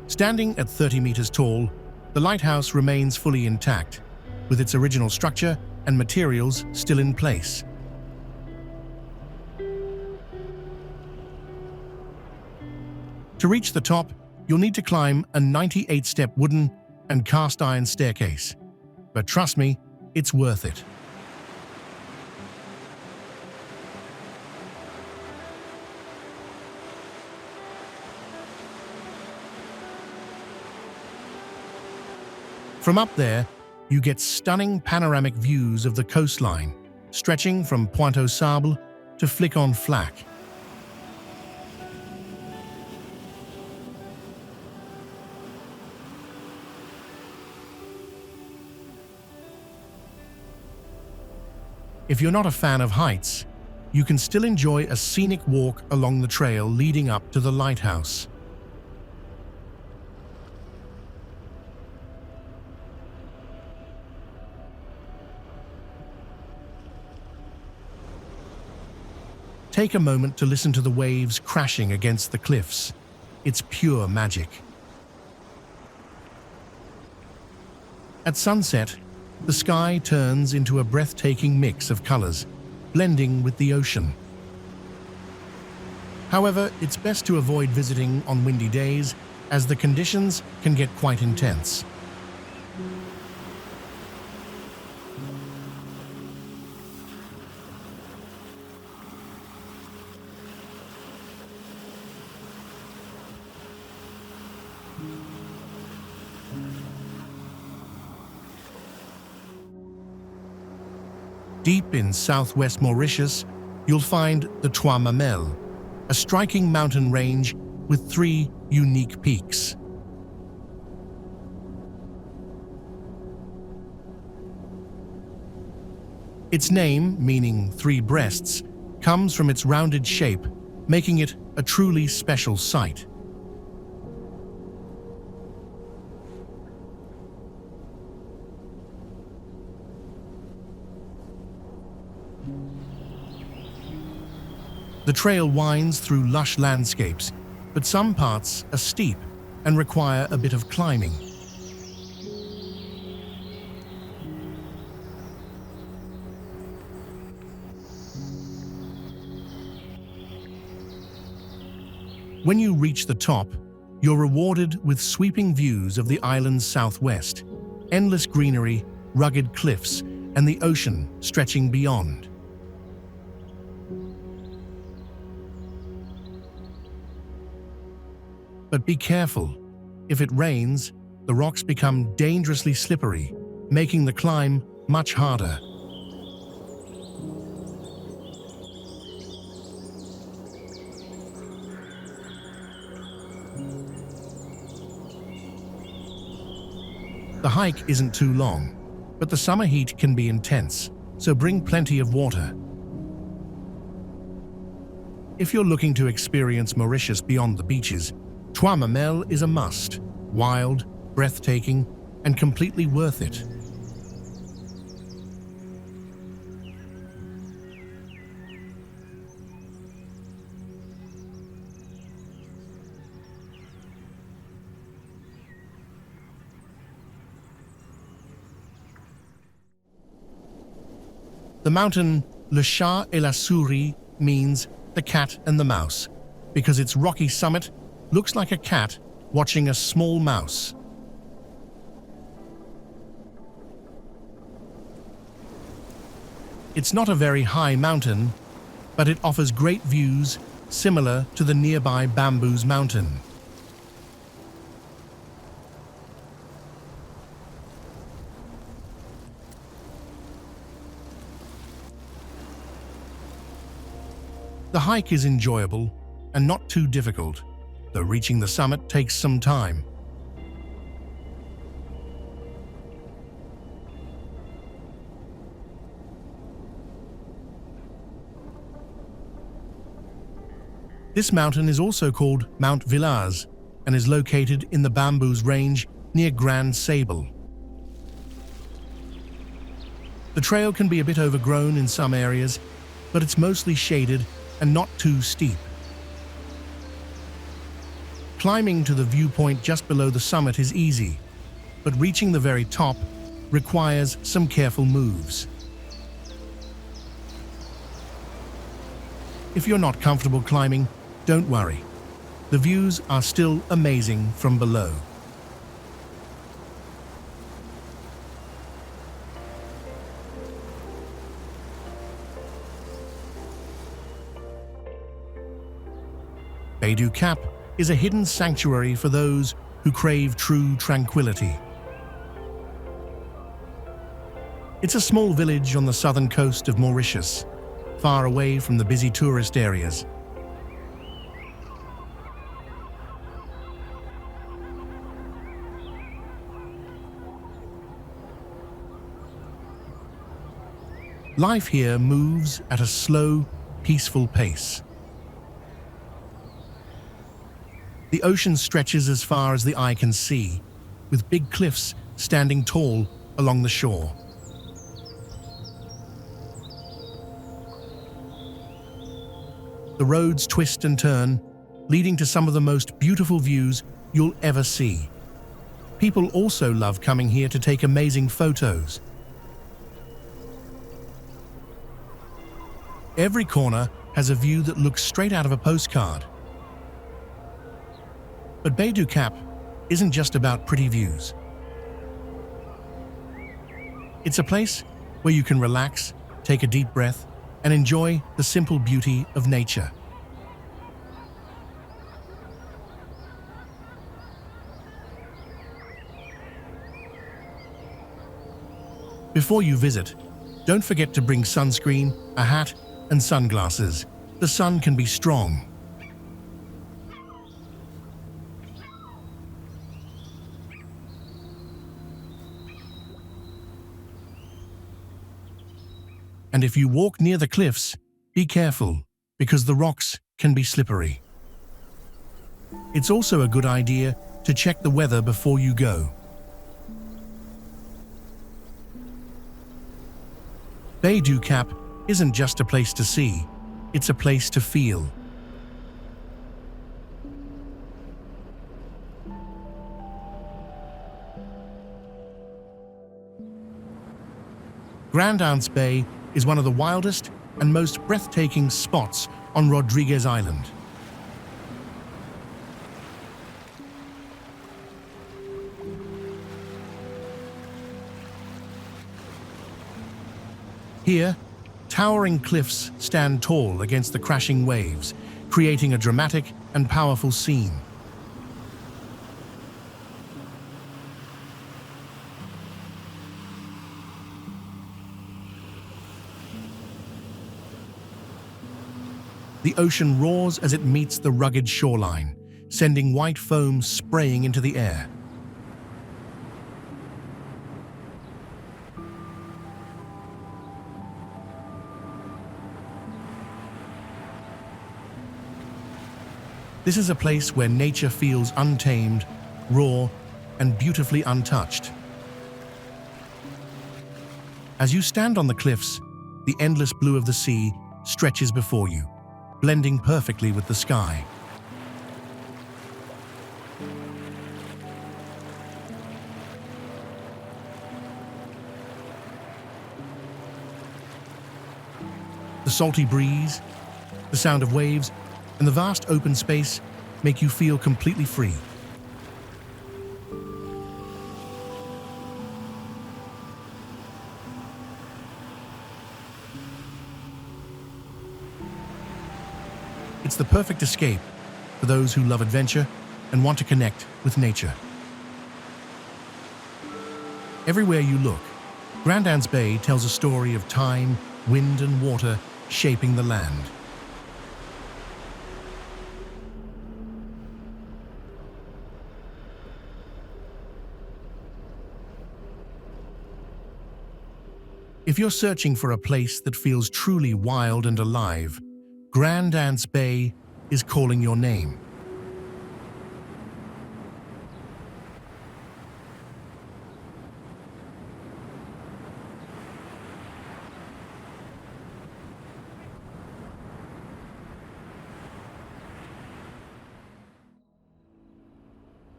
Standing at 30 meters tall, the lighthouse remains fully intact, with its original structure and materials still in place. To reach the top, you'll need to climb a 98-step wooden and cast-iron staircase. But trust me, it's worth it. From up there, you get stunning panoramic views of the coastline, stretching from Pointe aux Sables to Flic En Flac. If you're not a fan of heights, you can still enjoy a scenic walk along the trail leading up to the lighthouse. Take a moment to listen to the waves crashing against the cliffs. It's pure magic. At sunset, the sky turns into a breathtaking mix of colors, blending with the ocean. However, it's best to avoid visiting on windy days, as the conditions can get quite intense. Deep in southwest Mauritius, you'll find the Trois Mamelles, a striking mountain range with 3 unique peaks. Its name, meaning 3 breasts, comes from its rounded shape, making it a truly special sight. The trail winds through lush landscapes, but some parts are steep and require a bit of climbing. When you reach the top, you're rewarded with sweeping views of the island's southwest, endless greenery, rugged cliffs, and the ocean stretching beyond. But be careful. If it rains, the rocks become dangerously slippery, making the climb much harder. The hike isn't too long, but the summer heat can be intense, so bring plenty of water. If you're looking to experience Mauritius beyond the beaches, Trois Mamelles is a must. Wild, breathtaking, and completely worth it. The mountain Le Chat Et La Souris means the cat and the mouse, because its rocky summit looks like a cat watching a small mouse. It's not a very high mountain, but it offers great views similar to the nearby Bamboos Mountain. The hike is enjoyable and not too difficult, though reaching the summit takes some time. This mountain is also called Mount Villars and is located in the Bamboos Range near Grand Sable. The trail can be a bit overgrown in some areas, but it's mostly shaded and not too steep. Climbing to the viewpoint just below the summit is easy, but reaching the very top requires some careful moves. If you're not comfortable climbing, don't worry. The views are still amazing from below. Baie Du Cap is a hidden sanctuary for those who crave true tranquility. It's a small village on the southern coast of Mauritius, far away from the busy tourist areas. Life here moves at a slow, peaceful pace. The ocean stretches as far as the eye can see, with big cliffs standing tall along the shore. The roads twist and turn, leading to some of the most beautiful views you'll ever see. People also love coming here to take amazing photos. Every corner has a view that looks straight out of a postcard. But Baie Du Cap isn't just about pretty views. It's a place where you can relax, take a deep breath, and enjoy the simple beauty of nature. Before you visit, don't forget to bring sunscreen, a hat, and sunglasses. The sun can be strong. And if you walk near the cliffs, be careful, because the rocks can be slippery. It's also a good idea to check the weather before you go. Baie Du Cap isn't just a place to see, it's a place to feel. Grand Anse Bay is one of the wildest and most breathtaking spots on Rodriguez Island. Here, towering cliffs stand tall against the crashing waves, creating a dramatic and powerful scene. The ocean roars as it meets the rugged shoreline, sending white foam spraying into the air. This is a place where nature feels untamed, raw, and beautifully untouched. As you stand on the cliffs, the endless blue of the sea stretches before you, blending perfectly with the sky. The salty breeze, the sound of waves, and the vast open space make you feel completely free. It's the perfect escape for those who love adventure and want to connect with nature. Everywhere you look, Grand Anse Bay tells a story of time, wind, and water shaping the land. If you're searching for a place that feels truly wild and alive, Grand Anse Bay is calling your name.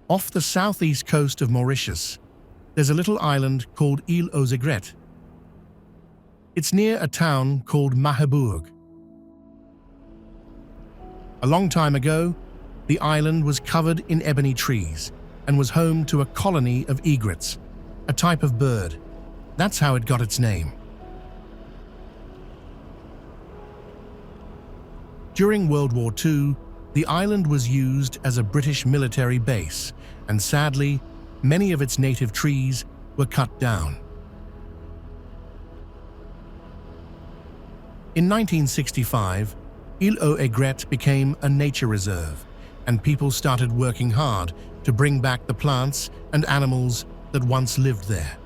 Off the southeast coast of Mauritius, there's a little island called Ile Aux Aigrettes. It's near a town called Malheureux. A long time ago, the island was covered in ebony trees and was home to a colony of egrets, a type of bird. That's how it got its name. During World War II, the island was used as a British military base, and sadly, many of its native trees were cut down. In 1965, Ile Aux Aigrettes became a nature reserve, and people started working hard to bring back the plants and animals that once lived there.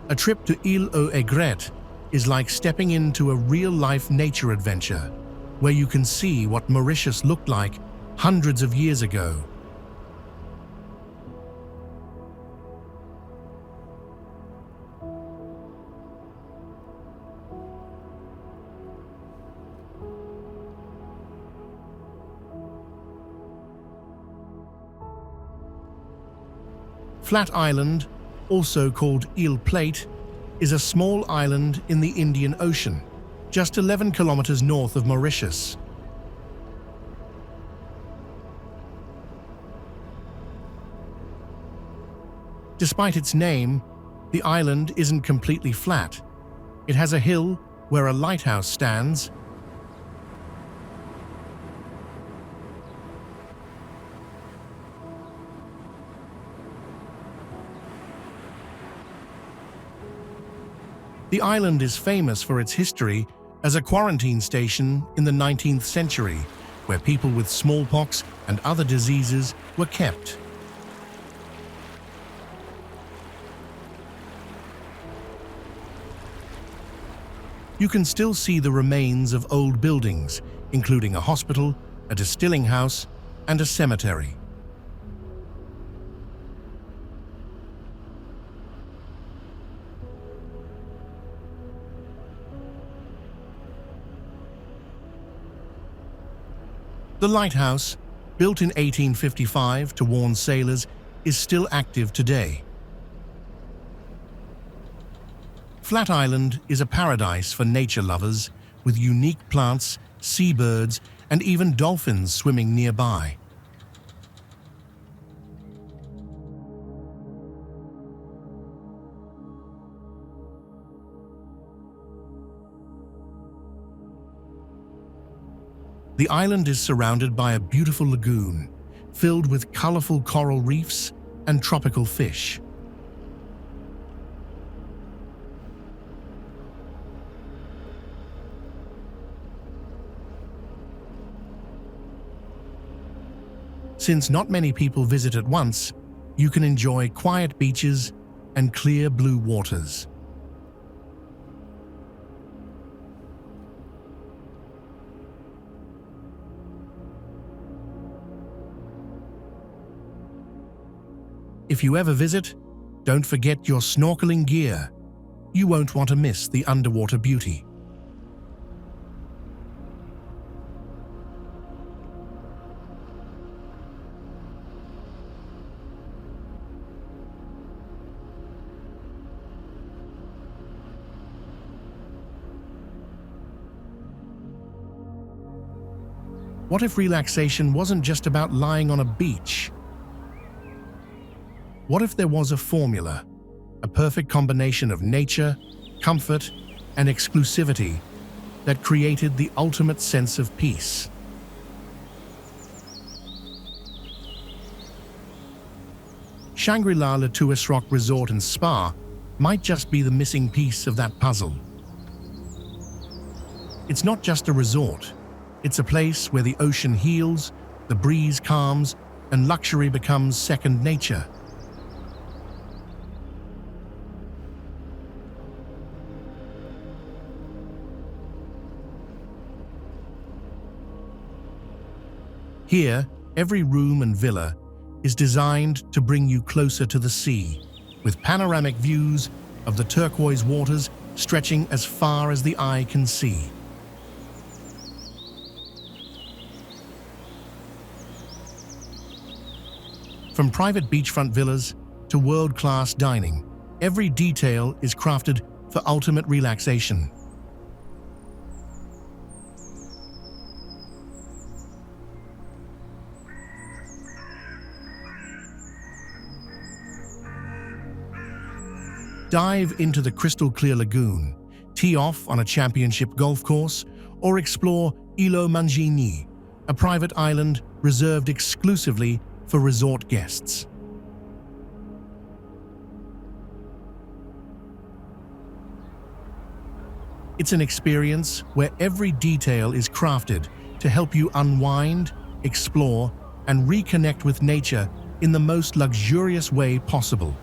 A trip to Ile Aux Aigrettes is like stepping into a real-life nature adventure, where you can see what Mauritius looked like hundreds of years ago. Flat Island, also called Ile Plate, is a small island in the Indian Ocean, just 11 kilometers north of Mauritius. Despite its name, the island isn't completely flat. It has a hill where a lighthouse stands, The island is famous for its history as a quarantine station in the 19th century, where people with smallpox and other diseases were kept. You can still see the remains of old buildings, including a hospital, a distilling house, and a cemetery. The lighthouse, built in 1855 to warn sailors, is still active today. Flat Island is a paradise for nature lovers, with unique plants, seabirds, and even dolphins swimming nearby. The island is surrounded by a beautiful lagoon, filled with colorful coral reefs and tropical fish. Since not many people visit at once, you can enjoy quiet beaches and clear blue waters. If you ever visit, don't forget your snorkeling gear. You won't want to miss the underwater beauty. What if relaxation wasn't just about lying on a beach? What if there was a formula, a perfect combination of nature, comfort, and exclusivity that created the ultimate sense of peace? Shangrila Le Touessrok Resort and Spa might just be the missing piece of that puzzle. It's not just a resort. It's a place where the ocean heals, the breeze calms, and luxury becomes second nature. Here, every room and villa is designed to bring you closer to the sea, with panoramic views of the turquoise waters stretching as far as the eye can see. From private beachfront villas to world-class dining, every detail is crafted for ultimate relaxation. Dive into the crystal-clear lagoon, tee off on a championship golf course, or explore Ile Aux Aigrettes, a private island reserved exclusively for resort guests. It's an experience where every detail is crafted to help you unwind, explore, and reconnect with nature in the most luxurious way possible.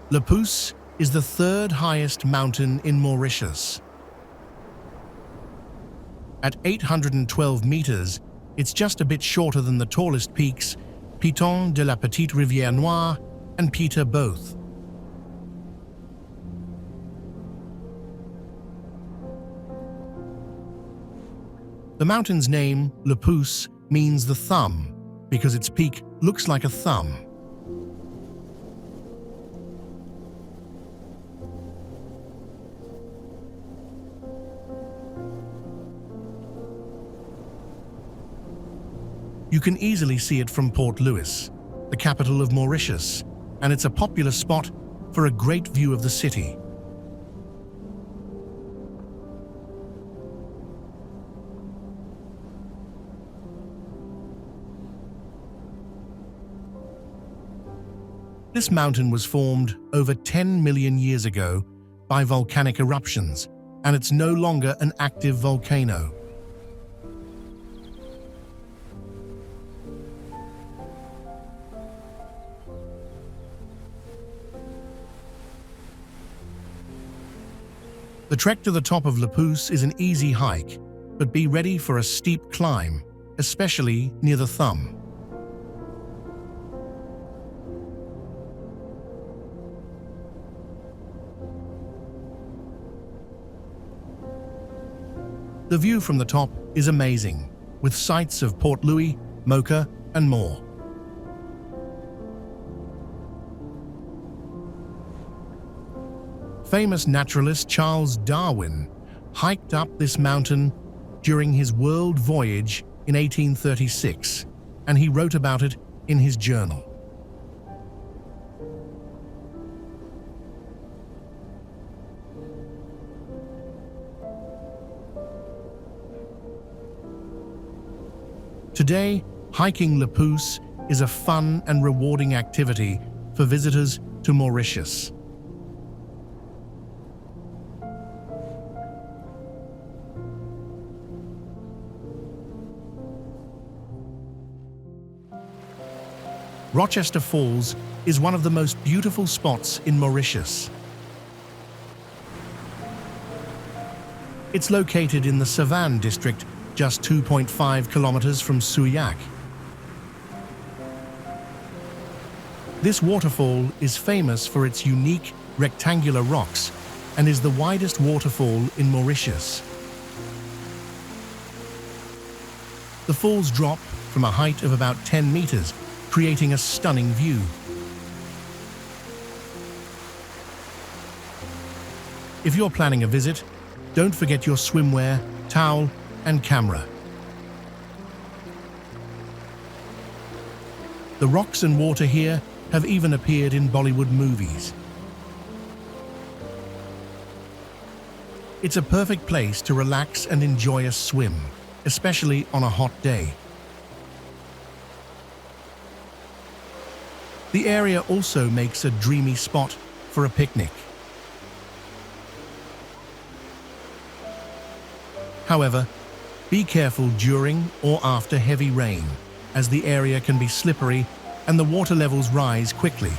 Le Pouce is the third highest mountain in Mauritius. At 812 meters, it's just a bit shorter than the tallest peaks Piton de la Petite Rivière Noire, and Peter both. The mountain's name, Le Pouce, means the thumb, because its peak looks like a thumb. You can easily see it from Port Louis, the capital of Mauritius, and it's a popular spot for a great view of the city. This mountain was formed over 10 million years ago by volcanic eruptions, and it's no longer an active volcano. The trek to the top of Le Pouce is an easy hike, but be ready for a steep climb, especially near the thumb. The view from the top is amazing, with sights of Port Louis, Mocha, and more. Famous naturalist Charles Darwin hiked up this mountain during his world voyage in 1836, and he wrote about it in his journal. Today, hiking Le Pouce is a fun and rewarding activity for visitors to Mauritius. Rochester Falls is one of the most beautiful spots in Mauritius. It's located in the Savane district, just 2.5 kilometers from Souillac. This waterfall is famous for its unique rectangular rocks and is the widest waterfall in Mauritius. The falls drop from a height of about 10 meters, creating a stunning view. If you're planning a visit, don't forget your swimwear, towel, and camera. The rocks and water here have even appeared in Bollywood movies. It's a perfect place to relax and enjoy a swim, especially on a hot day. The area also makes a dreamy spot for a picnic. However, be careful during or after heavy rain, as the area can be slippery and the water levels rise quickly.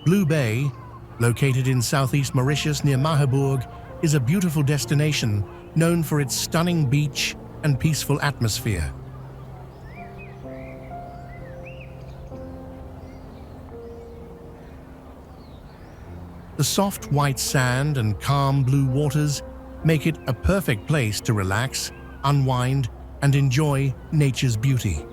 Blue Bay, located in southeast Mauritius near Mahébourg, is a beautiful destination known for its stunning beach and peaceful atmosphere. The soft white sand and calm blue waters make it a perfect place to relax, unwind, and enjoy nature's beauty.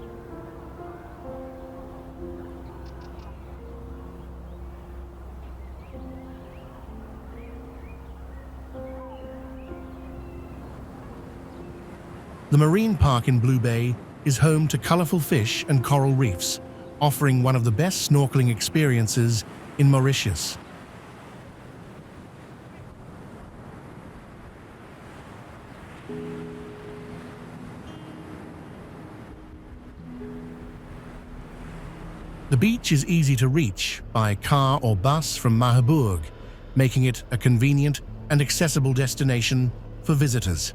The marine park in Blue Bay is home to colorful fish and coral reefs, offering one of the best snorkeling experiences in Mauritius. The beach is easy to reach by car or bus from Mahébourg, making it a convenient and accessible destination for visitors.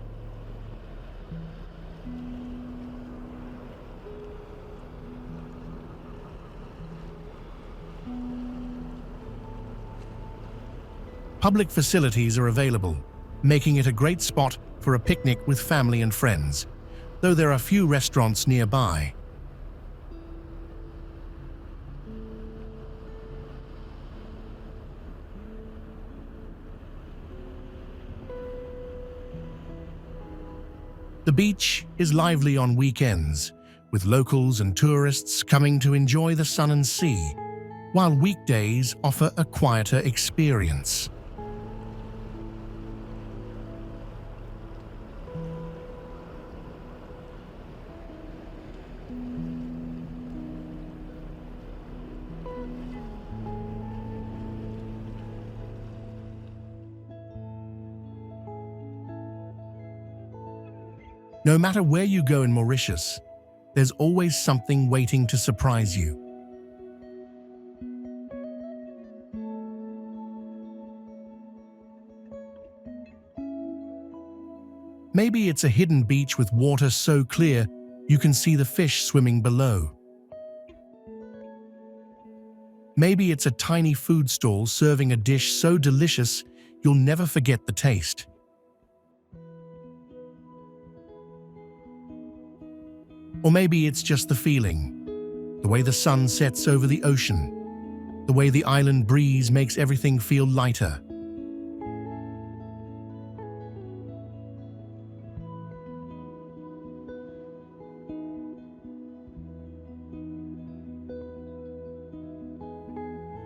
Public facilities are available, making it a great spot for a picnic with family and friends, though there are few restaurants nearby. The beach is lively on weekends, with locals and tourists coming to enjoy the sun and sea, while weekdays offer a quieter experience. No matter where you go in Mauritius, there's always something waiting to surprise you. Maybe it's a hidden beach with water so clear you can see the fish swimming below. Maybe it's a tiny food stall serving a dish so delicious you'll never forget the taste. Or maybe it's just the feeling, the way the sun sets over the ocean, the way the island breeze makes everything feel lighter.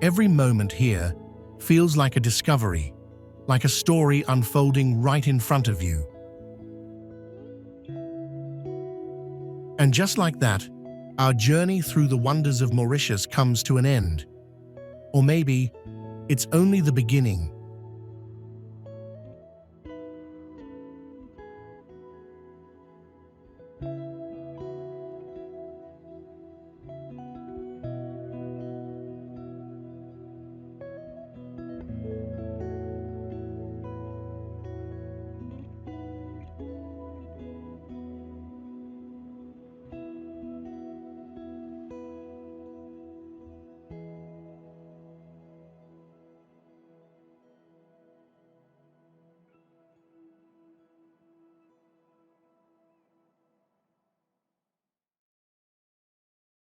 Every moment here feels like a discovery, like a story unfolding right in front of you. And just like that, our journey through the wonders of Mauritius comes to an end. Or maybe it's only the beginning.